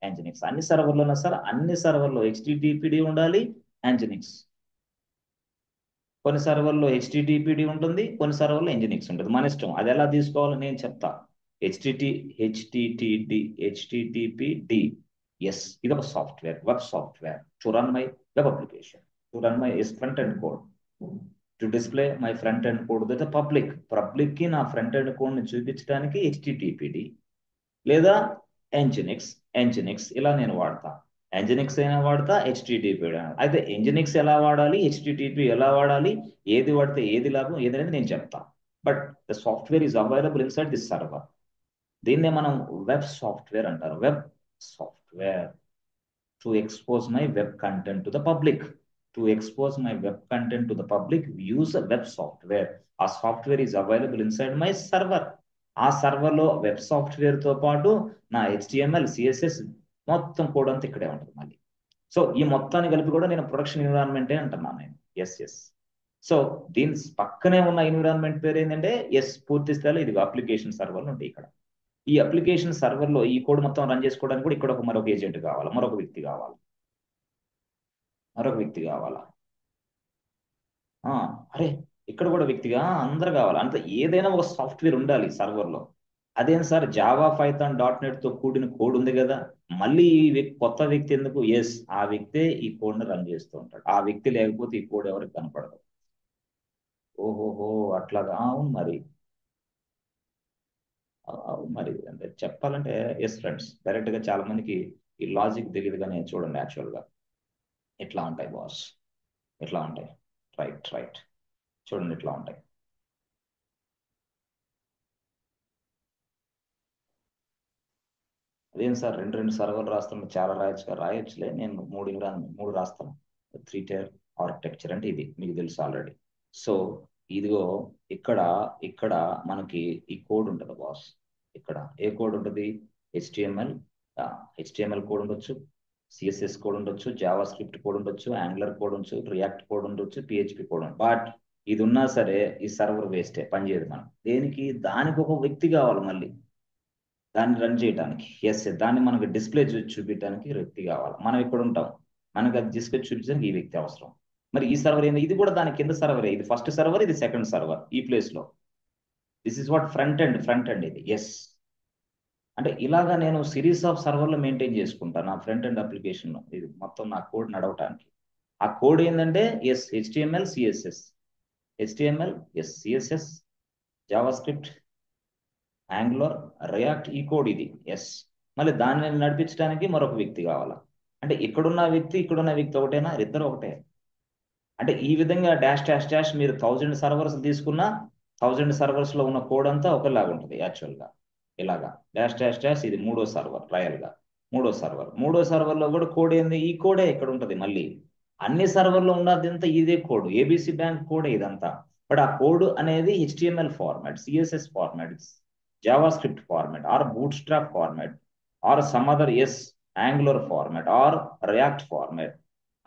ఎంజినిక్స్ అన్ని సర్వర్లు ఉన్నా సార్, అన్ని సర్వర్లో హెచ్టిటిపిడి ఉండాలి, ఎంజినిక్స్. కొన్ని సర్వర్లో హెచ్టిటిపిడి ఉంటుంది, కొన్ని సర్వర్లో ఎంజినిక్స్ ఉంటుంది. మన ఇష్టం, అది ఎలా తీసుకోవాలో నేను చెప్తా. హెచ్టిటిపిడి. ఎస్, ఇది ఒక software, web software to run my web application, to run my front end code, to display my front end code that public కి నా ఫ్రంట్ ఎండ్ కోడ్ ని చూపించడానికి హెచ్టిటిపిడి లేదా ఎంజినిక్స్ ఇలా నేను వాడతా. ఎంజినిక్స్ అయినా వాడతా, హెచ్టిటిపి అయితే ఎంజినిక్స్ ఎలా వాడాలి, హెచ్టిటిపి ఎలా వాడాలి, ఏది వాడితే ఏది లాభం ఏదనేది నేను చెప్తా. But the software is available inside this server. దీన్నే మనం వెబ్ సాఫ్ట్వేర్ అంటారు. Web software to expose my web content to the public. to expose my web content to the public, use a web software. ఆ software is available inside my server. ఆ సర్వర్లో web software తో పాటు నా HTML CSS మొత్తం code అంతా ఇక్కడే ఉంటుంది మళ్ళీ. సో ఈ మొత్తాన్ని కలిపి కూడా నేను ప్రొడక్షన్ ఎన్విరాన్మెంటే అంటున్నాను నేను. ఎస్. సో దీని పక్కనే ఉన్న ఎన్విరాన్మెంట్ పేరు ఏంటంటే పూర్తి స్థాయిలో ఇది అప్లికేషన్ సర్వర్లు ఉంటాయి ఇక్కడ. ఈ అప్లికేషన్ సర్వర్లో ఈ కోడ్ మొత్తం రన్ చేసుకోవడానికి కూడా ఇక్కడ మరొక ఏజెంట్ కావాలి, మరొక వ్యక్తి కావాలా. అరే ఇక్కడ కూడా వ్యక్తిగా అందరు కావాలి. అంత ఏదైనా ఒక సాఫ్ట్వేర్ ఉండాలి సర్వర్లో. అదేం సార్ జావా పైథాన్ .NET తో కూడిన కోడ్ ఉంది కదా, మళ్ళీ ఈ కొత్త వ్యక్తి ఎందుకు? ఆ వ్యక్తే ఈ కోడ్ని రన్ చేస్తూ ఉంటాడు. ఆ వ్యక్తి లేకపోతే ఈ కోడ్ ఎవరికి కనపడదు. ఓహోహో అట్లాగా. అవును మరి అంటే చెప్పాలంటే ఫ్రెండ్స్, డైరెక్ట్ గా చాలా మందికి ఈ లాజిక్ తెలియదు. కానీ చూడండి యాక్చువల్ గా ఎట్లా ఉంటాయి బాస్, ఎట్లా ఉంటాయి. రైట్ చూడండి ఇట్లా ఉంటాయి. అదేం సార్ రెండు సర్వర్లు రాస్తాను, చాలా రాయొచ్చులే. నేను మూడు రాస్తాను. 3-tier ఆర్కిటెక్చర్ అంటే ఇది మీకు తెలుసు ఆల్రెడీ. సో ఇదిగో ఇక్కడ ఇక్కడ మనకి ఈ కోడ్ ఉంటుంది బాస్. ఇక్కడ ఏ కోడ్ ఉంటుంది? హెచ్టిఎంఎల్ కోడ్ ఉండొచ్చు, CSS కోడ్ ఉండొచ్చు, జావా స్క్రిప్ట్ కోడ్ ఉండొచ్చు, యాంగులర్ కోడ్ ఉండొచ్చు, రియాక్ట్ కోడ్ ఉండొచ్చు, PHP కోడ్ ఉండొచ్చు. బట్ ఇది ఉన్నా సరే ఈ సర్వర్ వేస్టే, పనిచేయదు. మనం దేనికి? దానికి ఒక వ్యక్తి కావాలి మళ్ళీ దాన్ని రన్ చేయడానికి. దాన్ని మనకు డిస్ప్లే చూపించడానికి వ్యక్తి కావాలి. మనం ఇక్కడ ఉంటాం, మనకు అది తీసుకొచ్చి చూపించడానికి ఈ వ్యక్తి అవసరం. మరి ఈ సర్వర్ ఏంది? ఇది కూడా దాని కింద సర్వరే. ఇది ఫస్ట్ సర్వర్, ఇది సెకండ్ సర్వర్. ఈ ప్లేస్ లో this is what front end ఇది. అంటే ఇలాగా నేను సిరీస్ ఆఫ్ సర్వర్లు మెయింటైన్ చేసుకుంటాను నా ఫ్రంట్ ఎండ్ అప్లికేషన్. ఇది మొత్తం నా కోడ్ నడవటానికి. ఆ కోడ్ ఏంటంటే HTML CSS Java script, angular, react, ఈ కోడ్ ఇది. మళ్ళీ దాన్ని నడిపించడానికి మరొక వ్యక్తి కావాలా. అంటే ఇక్కడున్న వ్యక్తి ఒకటేనా? ఇద్దరు ఒకటే. అంటే ఈ విధంగా డాష్ మీరు 1000 సర్వర్స్ తీసుకున్నా 1000 సర్వర్స్ లో ఉన్న కోడ్ అంతా ఒకలాగా ఉంటుంది యాక్చువల్ గా. ఇలాగా డాష్ ఇది మూడో సర్వర్. మూడో సర్వర్ లో కూడా కోడ్ ఏంది? ఈ కోడే ఇక్కడ ఉంటుంది మళ్ళీ. అన్ని సర్వర్లో ఉన్నదంతా ఇదే కోడ్, ABC బ్యాంక్ కోడే ఇదంతా. బట్ ఆ కోడ్ అనేది HTML format, CSS format, JavaScript format, or bootstrap format, or some other Angular format, or React format.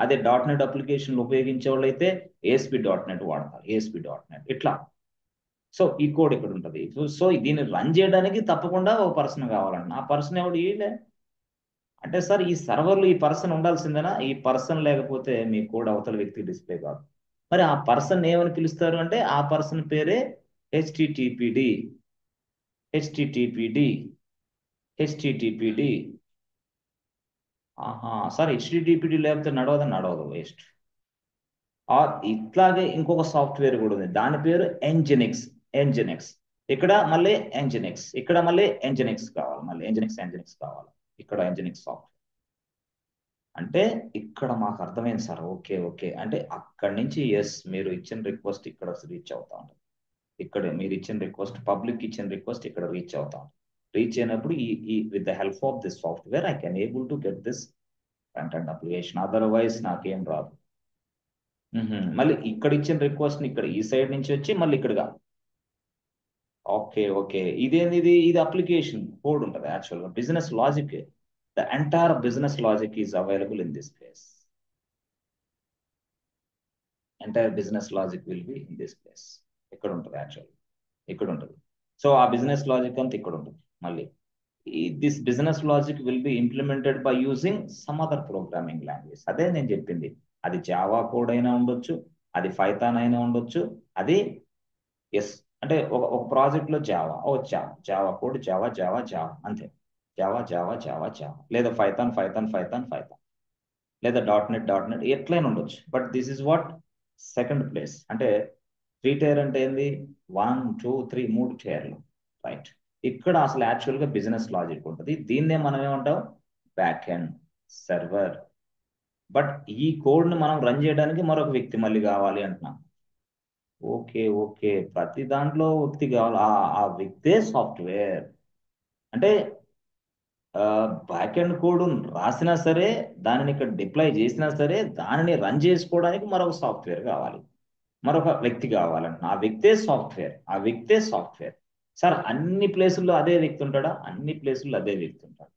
అదే .NET అప్లికేషన్లు ఉపయోగించే వాళ్ళు అయితే ASP.NET వాడతారు, ASP.NET ఇట్లా. సో ఈ కోడ్ ఇక్కడ ఉంటుంది. సో దీన్ని రన్ చేయడానికి తప్పకుండా ఒక పర్సన్ కావాలండి. ఆ పర్సన్ ఎవడు? ఈలే. అంటే సార్ ఈ సర్వర్లో ఈ పర్సన్ ఉండాల్సిందేనా? ఈ పర్సన్ లేకపోతే మీ కోడ్ అవతల వ్యక్తి డిస్ప్లే కాదు. మరి ఆ పర్సన్ ఏమని పిలుస్తారు అంటే ఆ పర్సన్ పేరే HTTPD. సార్ HTTPD లేకపోతే నడవదు, వేస్ట్. ఇట్లాగే ఇంకొక సాఫ్ట్వేర్ కూడా ఉంది, దాని పేరు Nginx. ఇక్కడ మళ్ళీ Nginx కావాలి, మళ్ళీ Nginx కావాలి. ఇక్కడ Nginx సాఫ్ట్వేర్ అంటే ఇక్కడ మాకు అర్థమైంది సార్. ఓకే అంటే అక్కడి నుంచి మీరు ఇచ్చిన రిక్వెస్ట్ ఇక్కడ రీచ్ అవుతా ఉంటుంది. ఇక్కడ మీరు ఇచ్చిన రిక్వెస్ట్, పబ్లిక్ ఇచ్చిన రిక్వెస్ట్ ఇక్కడ రీచ్ అవుతా ఉంటుంది. రీచ్ అయినప్పుడు ఈ with the help of this software I can able to get this front end application. Otherwise నాకేం రాదు. మళ్ళీ ఇక్కడ ఇచ్చిన రిక్వెస్ట్ ని ఇక్కడ ఈ సైడ్ నుంచి వచ్చి మళ్ళీ ఇక్కడగా. ఓకే ఇది అప్లికేషన్ కోడ్ ఉంటుంది యాక్చువల్గా. Business logic, the entire business logic is available in this place. Entire business logic will be in this place. ఇక్కడ ఉంటుంది యాక్చువల్, ఇక్కడ ఉంటుంది. సో ఆ బిజినెస్ లాజిక్ అంతా ఇక్కడ ఉంటుంది. మళ్ళీ this business logic will be implemented by using some other programming language. అదే నేను చెప్పింది. అది జావా కోడ్ అయినా ఉండొచ్చు, అది పైథాన్ అయినా ఉండొచ్చు. అది అంటే ఒక ప్రాజెక్ట్ లో జావా కోడ్, జావా అంతే. జావా లేదా పైథాన్ లేదా .NET ఎట్లయినా ఉండొచ్చు. But this is watt second place. అంటే 3-tier అంటే ఏంది? 1, 2, 3 3 tier రైట్. ఇక్కడ అసలు యాక్చువల్ గా బిజినెస్ లాజిక్ ఉంటుంది. దీన్నే మనం ఏమంటాం? Back end server. బట్ ఈ కోడ్ ని మనం రన్ చేయడానికి మరొక వ్యక్తి మళ్ళీ కావాలి అంటున్నాం. ఓకే ప్రతి దాంట్లో వ్యక్తి కావాలి. ఆ వ్యక్తే సాఫ్ట్వేర్. అంటే బ్యాక్ ఎండ్ కోడ్ రాసినా సరే, దానిని ఇక్కడ డిప్లాయ్ చేసినా సరే, దానిని రన్ చేసుకోవడానికి మరొక సాఫ్ట్వేర్ కావాలి, మరొక వ్యక్తి కావాలంట. ఆ వ్యక్తే సాఫ్ట్వేర్, ఆ వ్యక్తే సాఫ్ట్వేర్. సార్ అన్ని ప్లేసుల్లో అదే వ్యక్తి ఉంటాడా? అన్ని ప్లేసుల్లో అదే వ్యక్తి ఉంటాడు.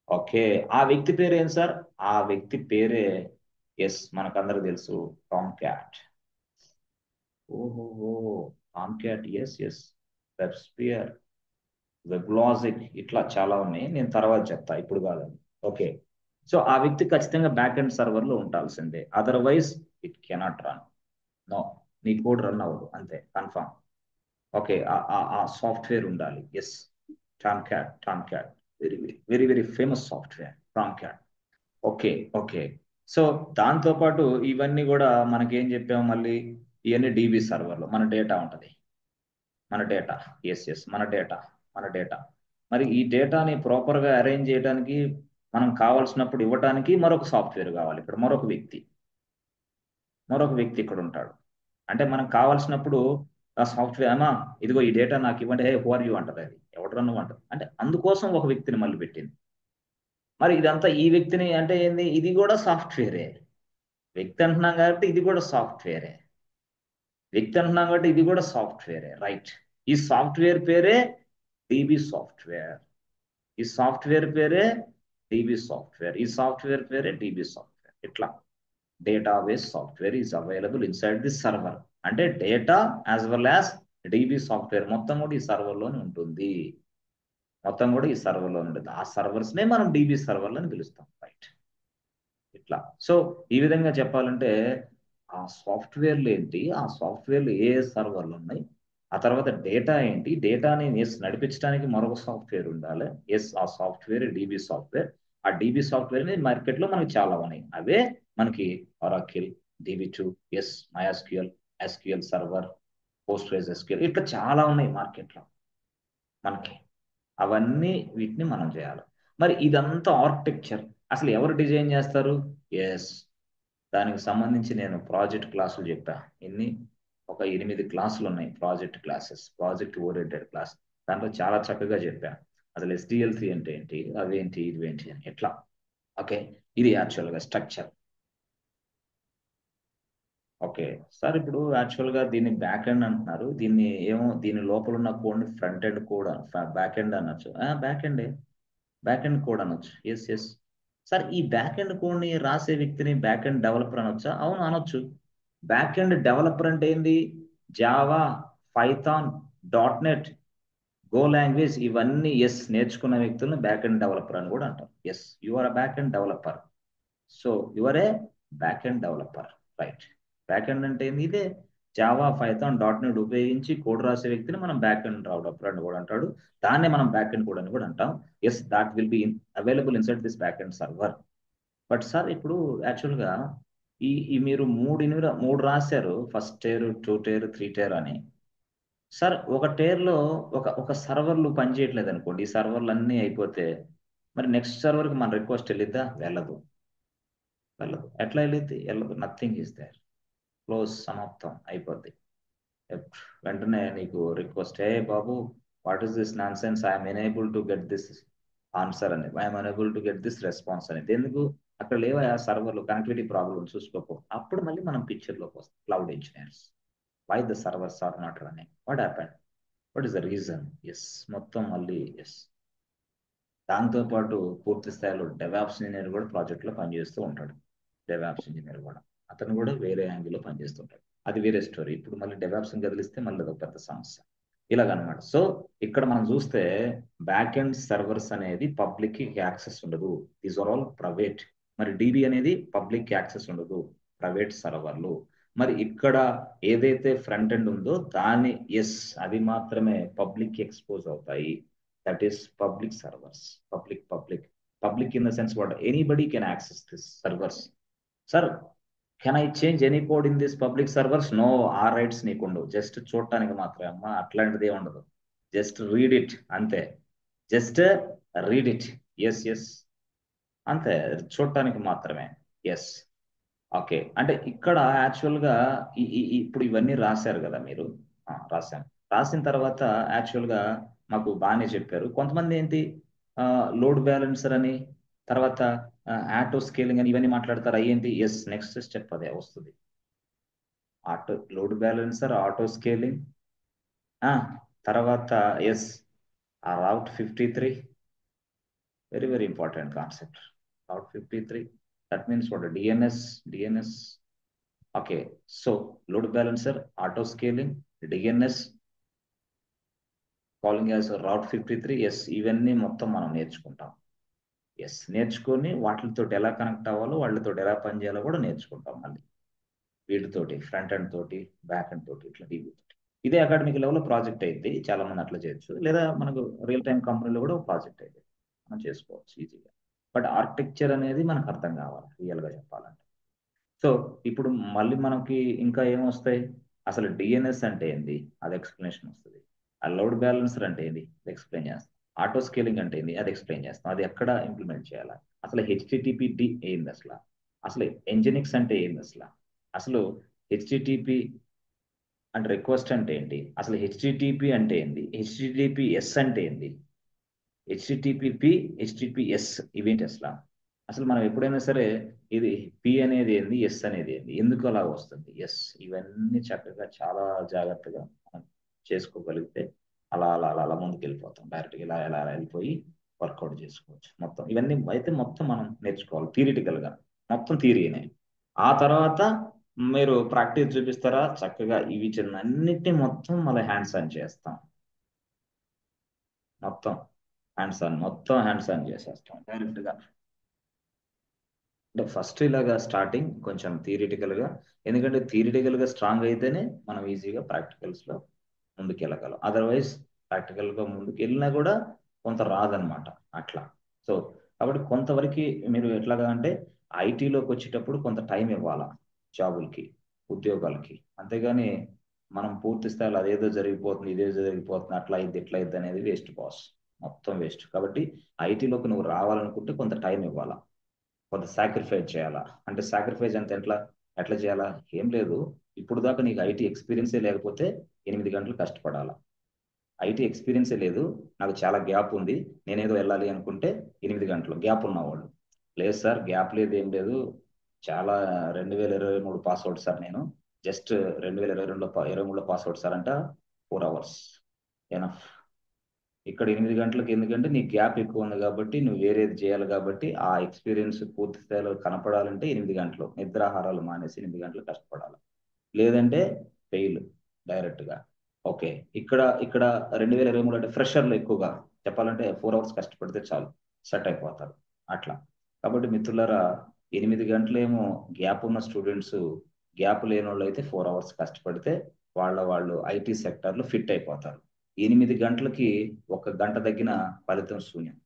ఓకే, ఆ వ్యక్తి పేరు ఏం సార్? ఆ వ్యక్తి పేరే, ఎస్, మనకందరూ తెలుసు, టామ్ క్యాట్. ఓహో, టామ్ క్యాట్, ఎస్ ఎస్. వెబ్స్పియర్, వెబ్లాజిక్, ఇట్లా చాలా ఉన్నాయి, నేను తర్వాత చెప్తా, ఇప్పుడు కాదని. ఓకే, సో ఆ వ్యక్తి ఖచ్చితంగా బ్యాక్ ఎండ్ సర్వర్ లో ఉండాల్సిందే, otherwise it cannot run. No, నీ కోడ్ రన్ అవ్వదు, అంతే, కన్ఫర్మ్. ఓకే, ఆ సాఫ్ట్వేర్ ఉండాలి. Yes, Tomcat, Tomcat, very very very very famous software Tomcat. Okay, okay. So దాంతో పాటు ఇవన్నీ కూడా మనకేం చెప్పాము మళ్ళీ, ఇవన్నీ డీబీ సర్వర్లో మన డేటా ఉంటుంది, మన డేటా. ఎస్ ఎస్, మన డేటా, మన డేటా. మరి ఈ డేటాని ప్రాపర్గా అరేంజ్ చేయడానికి, మనం కావాల్సినప్పుడు ఇవ్వడానికి మరొక సాఫ్ట్వేర్ కావాలి. ఇక్కడ మరొక వ్యక్తి, మరొక వ్యక్తి ఇక్కడ ఉంటాడు. అంటే మనకు కావాల్సినప్పుడు ఆ సాఫ్ట్వేర్ అమ్మా, ఇదిగో ఈ డేటా నాకు ఇవ్వండి, హే హు ఆర్ యూ అంటది, అది ఎవడరా నువ్వు అంటది. అంటే అందుకోసం ఒక వ్యక్తిని మళ్ళీ పెట్టింది. మరి ఇదంతా ఈ వ్యక్తిని అంటే ఏంది, ఇది కూడా సాఫ్ట్వేరే. వ్యక్తి అంటున్నాం కాబట్టి ఇది కూడా సాఫ్ట్వేరే, వ్యక్తి అంటున్నాం కాబట్టి ఇది కూడా సాఫ్ట్వేరే, రైట్. ఈ సాఫ్ట్వేర్ పేరే డిబి సాఫ్ట్వేర్, ఈ సాఫ్ట్వేర్ పేరే డిబి సాఫ్ట్వేర్, ఈ సాఫ్ట్వేర్ పేరే డిబి సాఫ్ట్వేర్. ఇట్లా database software is available inside the server. అంటే data as well as DB software మొత్తం కూడా ఈ సర్వర్లోనే ఉంటుంది, మొత్తం కూడా ఈ సర్వర్లో ఉంటుంది. ఆ సర్వర్స్నే మనం డిబి సర్వర్లు అని పిలుస్తాం, రైట్. ఇట్లా. సో ఈ విధంగా చెప్పాలంటే ఆ సాఫ్ట్వేర్లు ఏంటి, ఆ సాఫ్ట్వేర్లు ఏ ఏ సర్వర్లు ఉన్నాయి, ఆ తర్వాత డేటా ఏంటి, డేటాని ఎస్ నడిపించడానికి మరొక సాఫ్ట్వేర్ ఉండాలి. ఎస్, ఆ సాఫ్ట్వేర్ డిబి సాఫ్ట్వేర్. ఆ డిబి సాఫ్ట్వేర్ మార్కెట్లో మనకి చాలా ఉన్నాయి. అవే మనకి Oracle, DB2, yes, MySQL, SQL server, Postgres SQL, ఇట్లా చాలా ఉన్నాయి మార్కెట్లో మనకి. అవన్నీ వీటిని మనం చేయాలి. మరి ఇదంతా ఆర్కిటెక్చర్ అసలు ఎవరు డిజైన్ చేస్తారు? ఎస్, దానికి సంబంధించి నేను ప్రాజెక్ట్ క్లాసులు చెప్పా. ఎన్ని? ఒక 8 క్లాసులు ఉన్నాయి, project classes, project oriented class. దాంట్లో చాలా చక్కగా చెప్పా అసలు SDLC అంటే ఏంటి, అవేంటి, ఇవేంటి అని, ఎట్లా. ఓకే, ఇది యాక్చువల్గా స్ట్రక్చర్. ఓకే సార్, ఇప్పుడు యాక్చువల్గా దీన్ని బ్యాక్ ఎండ్ అంటున్నారు, దీన్ని ఏమో దీని లోపల ఉన్న కోడ్ని front end code, back end అనొచ్చు. బ్యాక్ ఎండే, బ్యాక్ ఎండ్ కోడ్ అనొచ్చు. Yes yes. సార్ ఈ బ్యాక్ ఎండ్ కోడ్ ని రాసే వ్యక్తిని బ్యాక్ ఎండ్ డెవలపర్ అనొచ్చా? అవును, అనొచ్చు. బ్యాక్ ఎండ్ డెవలపర్ అంటే ఏంది? Java, Python, .NET, go language, ఇవన్నీ ఎస్ నేర్చుకున్న వ్యక్తులను బ్యాక్ ఎండ్ డెవలపర్ అని కూడా అంటారు. Yes, you are a back end developer. So you are a back end developer, right. Back end అంటే ఏంది? ఇదే జావా, పైథాన్, .NET ఉపయోగించి కోడ్ రాసే వ్యక్తిని మనం బ్యాక్ ఎండ్ డెవలపర్ అని కూడా అంటాడు. దాన్నే మనం బ్యాక్ ఎండ్ కోడ్ అని కూడా అంటాం. Yes, that will be available inside this back end server. But sir ఇప్పుడు యాక్చువల్గా ఈ ఈ మీరు మూడు రాశారు, ఫస్ట్ టైర్, 2 టైర్, 3 టైర్ అని. సార్ ఒక టైర్లో ఒక సర్వర్లు పనిచేయట్లేదు అనుకోండి, ఈ సర్వర్లు అన్నీ అయిపోతే మరి నెక్స్ట్ సర్వర్కి మన రిక్వెస్ట్ వెళ్ళిద్దా? వెళ్ళదు, వెళ్ళదు. ఎట్లా వెళ్ళిద్ది? వెళ్ళదు, నథింగ్ ఈస్ దేర్, క్లోజ్, సమాప్తం అయిపోద్ది. వెంటనే నీకు రిక్వెస్ట్, ఏ బాబు, what is this nonsense, I'm enable to get this answer అని, I'm unable to get this response అనేది. ఎందుకు? అక్కడ లేవా ఆ సర్వర్లు, కనెక్టివిటీ ప్రాబ్లమ్ చూసుకోపో. అప్పుడు మళ్ళీ మనం పిక్చర్లోకి వస్తాం, cloud engineers. Why the servers are not running, what happen, what is the reason? Yes, మొత్తం మళ్ళీ ఎస్. దాంతో పాటు పూర్తి స్థాయిలో డెవాప్స్ ఇంజనీర్ కూడా ప్రాజెక్ట్లో పనిచేస్తూ ఉంటాడు. డెవాప్స్ ఇంజనీర్ కూడా, అతను కూడా వేరే యాంగిల్లో పనిచేస్తుంటాడు. అది వేరే స్టోరీ. ఇప్పుడు మళ్ళీ డెవాప్స్ని కదిలిస్తే మళ్ళీ అదొక పెద్ద సమస్య. ఇలాగనమాట. సో ఇక్కడ మనం చూస్తే బ్యాక్ ఎండ్ సర్వర్స్ అనేది పబ్లిక్ యాక్సెస్ ఉండదు, దీస్ ఆర్ ఆల్ ప్రైవేట్. మరి డిబి అనేది పబ్లిక్ యాక్సెస్ ఉండదు, ప్రైవేట్ సర్వర్లు. మరి ఇక్కడ ఏదైతే ఫ్రంట్ ఎండ్ ఉందో దాన్ని ఎస్, అవి మాత్రమే పబ్లిక్ ఎక్స్పోజ్ అవుతాయి. That is public servers. Public in the sense what, anybody can access this servers. Sir can I change any code in this public servers? No, ఆ రైట్స్ నీకుండవు. Just చూడటానికి మాత్రమే అమ్మా, అట్లాంటిది ఉండదు. జస్ట్ రీడ్ ఇట్ అంతే, just read it. Yes yes, అంతే, చూడటానికి మాత్రమే. ఎస్. ఓకే, అంటే ఇక్కడ యాక్చువల్గా ఇప్పుడు ఇవన్నీ రాశారు కదా మీరు. రాశాను. రాసిన తర్వాత యాక్చువల్గా మాకు బాగానే చెప్పారు. కొంతమంది ఏంటి, లోడ్ బ్యాలెన్సర్ అని, తర్వాత ఆటో స్కేలింగ్ అని ఇవన్నీ మాట్లాడతారు. అయ్యేంటి? ఎస్, నెక్స్ట్ స్టెప్ అదే వస్తుంది. Auto load balancer, auto scaling, తర్వాత ఎస్, ఆ రౌట్ 53, very very important concept. Route 53, that means what? DNS. Okay, so load balancer, auto scaling, DNS, calling as route 53. Yes, ఇవన్నీ మొత్తం మనం నేర్చుకుంటాం. ఎస్, నేర్చుకొని వాటితో ఎలా కనెక్ట్ అవ్వాలో, వాళ్ళతో ఎలా పనిచేయాలో కూడా నేర్చుకుంటాం. మళ్ళీ వీటితోటి ఫ్రంట్ ఎండ్ తోటి, బ్యాక్ ఎండ్ తోటి, ఇట్లా టీవీ. ఇదే అకాడమిక్ లెవెల్లో ప్రాజెక్ట్ అయింది. చాలా మంది అట్లా చేయొచ్చు, లేదా మనకు రియల్ టైం కంపెనీలో కూడా ప్రాజెక్ట్ అయింది, మనం చేసుకోవచ్చు ఈజీగా. బట్ ఆర్కిటెక్చర్ అనేది మనకు అర్థం కావాలి రియల్గా చెప్పాలంటే. సో ఇప్పుడు మళ్ళీ మనకి ఇంకా ఏమొస్తాయి? అసలు డిఎన్ఎస్ అంటే ఏంది, అది ఎక్స్ప్లెనేషన్ వస్తుంది. ఆ లోడ్ బ్యాలెన్సర్ అంటే ఏంది, అది ఎక్స్ప్లెయిన్ చేస్తాం. ఆటో స్కేలింగ్ అంటే ఏంది, అది ఎక్స్ప్లెయిన్ చేస్తాం. అది ఎక్కడ ఇంప్లిమెంట్ చేయాలి, అసలు హెచ్టిటిపిడి ఏంది, అసలు ఎంజినిక్స్ అంటే ఏంది, అసలు హెచ్టిటిపి అంటే రిక్వెస్ట్ అంటే ఏంటి, అసలు హెచ్టిటిపి అంటే ఏంది, హెచ్టిటిపిఎస్ అంటే ఏంది, హెచ్టిటిపి, హెచ్టిటిపిఎస్ ఇవేంటి అసలు మనం ఎప్పుడైనా సరే ఇది పి అనేది ఏంది, ఎస్ అనేది ఏంది, ఎందుకు అలా వస్తుంది, ఎస్, ఇవన్నీ చక్కగా చాలా జాగ్రత్తగా మనం చేసుకోగలిగితే అలా అలా అలా అలా ముందుకు వెళ్ళిపోతాం. డైరెక్ట్గా ఇలా ఎలా వెళ్ళిపోయి వర్కౌట్ చేసుకోవచ్చు. మొత్తం ఇవన్నీ అయితే మొత్తం మనం నేర్చుకోవాలి థియరిటికల్ గా, మొత్తం థియరీనే. ఆ తర్వాత మీరు ప్రాక్టీస్ చూపిస్తారా చక్కగా, ఇవి చిన్న అన్నిటినీ మొత్తం మళ్ళీ హ్యాండ్స్ ఆన్ చేస్తాం. మొత్తం హ్యాండ్స్ ఆన్ చేసేస్తాం డైరెక్ట్ గా. అంటే ఫస్ట్ ఇలాగా స్టార్టింగ్ కొంచెం థియరిటికల్ గా, ఎందుకంటే థియరిటికల్ గా స్ట్రాంగ్ అయితేనే మనం ఈజీగా ప్రాక్టికల్స్ లో ముందుకు వెళ్ళగలం. అదర్వైజ్ ప్రాక్టికల్ గా ముందుకు వెళ్ళినా కూడా కొంత రాదనమాట అట్లా. సో కాబట్టి కొంతవరకు మీరు ఎట్లాగా అంటే ఐటీలోకి వచ్చేటప్పుడు కొంత టైం ఇవ్వాలా జాబులకి, ఉద్యోగాలకి. అంతేగాని మనం పూర్తి స్థాయిలో అదేదో జరిగిపోతుంది, ఇదే జరిగిపోతుంది, అట్లా అయింది ఇట్లా అయింది అనేది వేస్ట్ బాస్, మొత్తం వేస్ట్. కాబట్టి ఐటీలోకి నువ్వు రావాలనుకుంటే కొంత టైం ఇవ్వాలా, కొంత సాక్రిఫైస్ చేయాలా. అంటే సాక్రిఫైస్ అంటే ఎట్లా చేయాలా, ఏం లేదు. ఇప్పుడు దాకా నీకు ఐటీ ఎక్స్పీరియన్సే లేకపోతే 8 గంటలు కష్టపడాలా. ఐటీ ఎక్స్పీరియన్సే లేదు, నాకు చాలా గ్యాప్ ఉంది, నేనేదో వెళ్ళాలి అనుకుంటే 8 గంటలు గ్యాప్ ఉన్నవాళ్ళు. లేదు సార్, గ్యాప్ లేదు, ఏం లేదు, చాలా 2023 పాస్అవుట్ సార్, నేను జస్ట్ 2022-23లో పాస్అవుట్ సార్ అంట, 4 అవర్స్ ఎనఫ్. ఇక్కడ 8 గంటలకు ఎందుకంటే నీ గ్యాప్ ఎక్కువ ఉంది కాబట్టి, నువ్వు వేరేది చేయాలి కాబట్టి, ఆ ఎక్స్పీరియన్స్ పూర్తి స్థాయిలో కనపడాలంటే 8 గంటలు నిద్రాహారాలు మానేసి 8 గంటలు కష్టపడాలి. లేదంటే ఫెయిల్ డైరెక్ట్ గా. ఓకే, ఇక్కడ 2023 అంటే ఫ్రెషర్లు ఎక్కువగా చెప్పాలంటే 4 అవర్స్ కష్టపడితే చాలు, సెట్ అయిపోతారు అట్లా. కాబట్టి మిత్రులారా, 8 గంటలేమో గ్యాప్ ఉన్న స్టూడెంట్స్, గ్యాప్ లేని వాళ్ళు అయితే 4 అవర్స్ కష్టపడితే వాళ్ళు ఐటీ సెక్టర్లో ఫిట్ అయిపోతారు. 8 గంటలకి 1 గంట తగ్గిన ఫలితం శూన్యం.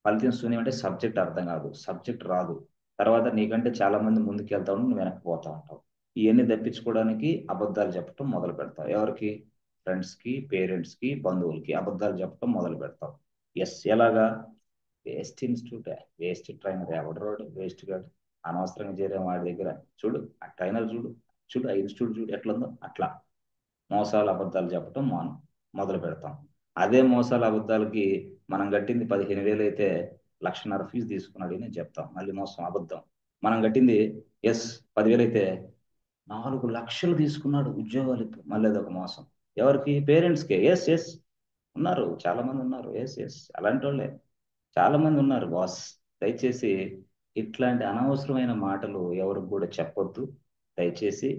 ఫలితం శూన్యం అంటే సబ్జెక్ట్ అర్థం కాదు, సబ్జెక్ట్ రాదు, తర్వాత నీకంటే చాలా మంది ముందుకు వెళ్తా ఉంటే నువ్వు వెనక్కి పోతా ఉంటావు. ఇవన్నీ తప్పించుకోవడానికి అబద్ధాలు చెప్పడం మొదలు పెడతావు. ఎవరికి? ఫ్రెండ్స్ కి, పేరెంట్స్ కి, బంధువులకి అబద్ధాలు చెప్పడం మొదలు పెడతావు. ఎస్, ఎలాగా? వేస్ట్ ఇన్స్టిట్యూట్, వేస్ట్ ట్రైనర్, ఎవడు రోడ్ వేస్ట్ గాడు, అనవసరంగా చేరే వాడి దగ్గర. చూడు ఆ ట్రైనర్, చూడు చూడు ఆ ఇన్స్టిట్యూట్ చూడు ఎట్లుందో, అట్లా మోసాలు అబద్ధాలు చెప్పడం మొదలు పెడతాం. అదే మోసాలు అబద్ధాలకి మనం కట్టింది 15,000 అయితే 1,50,000 ఫీజు తీసుకున్నాడు అని చెప్తాం, మళ్ళీ మోసం, అబద్ధం. మనం కట్టింది ఎస్ 10,000 అయితే 4 లక్షలు తీసుకున్నాడు ఉద్యోగాలు, మళ్ళీ అదొక మోసం. ఎవరికి? పేరెంట్స్కే. ఎస్ ఎస్, ఉన్నారు, చాలా మంది ఉన్నారు. ఎస్ ఎస్, అలాంటి వాళ్ళే చాలా మంది ఉన్నారు బాస్. దయచేసి ఇట్లాంటి అనవసరమైన మాటలు ఎవరికి కూడా చెప్పొద్దు దయచేసి.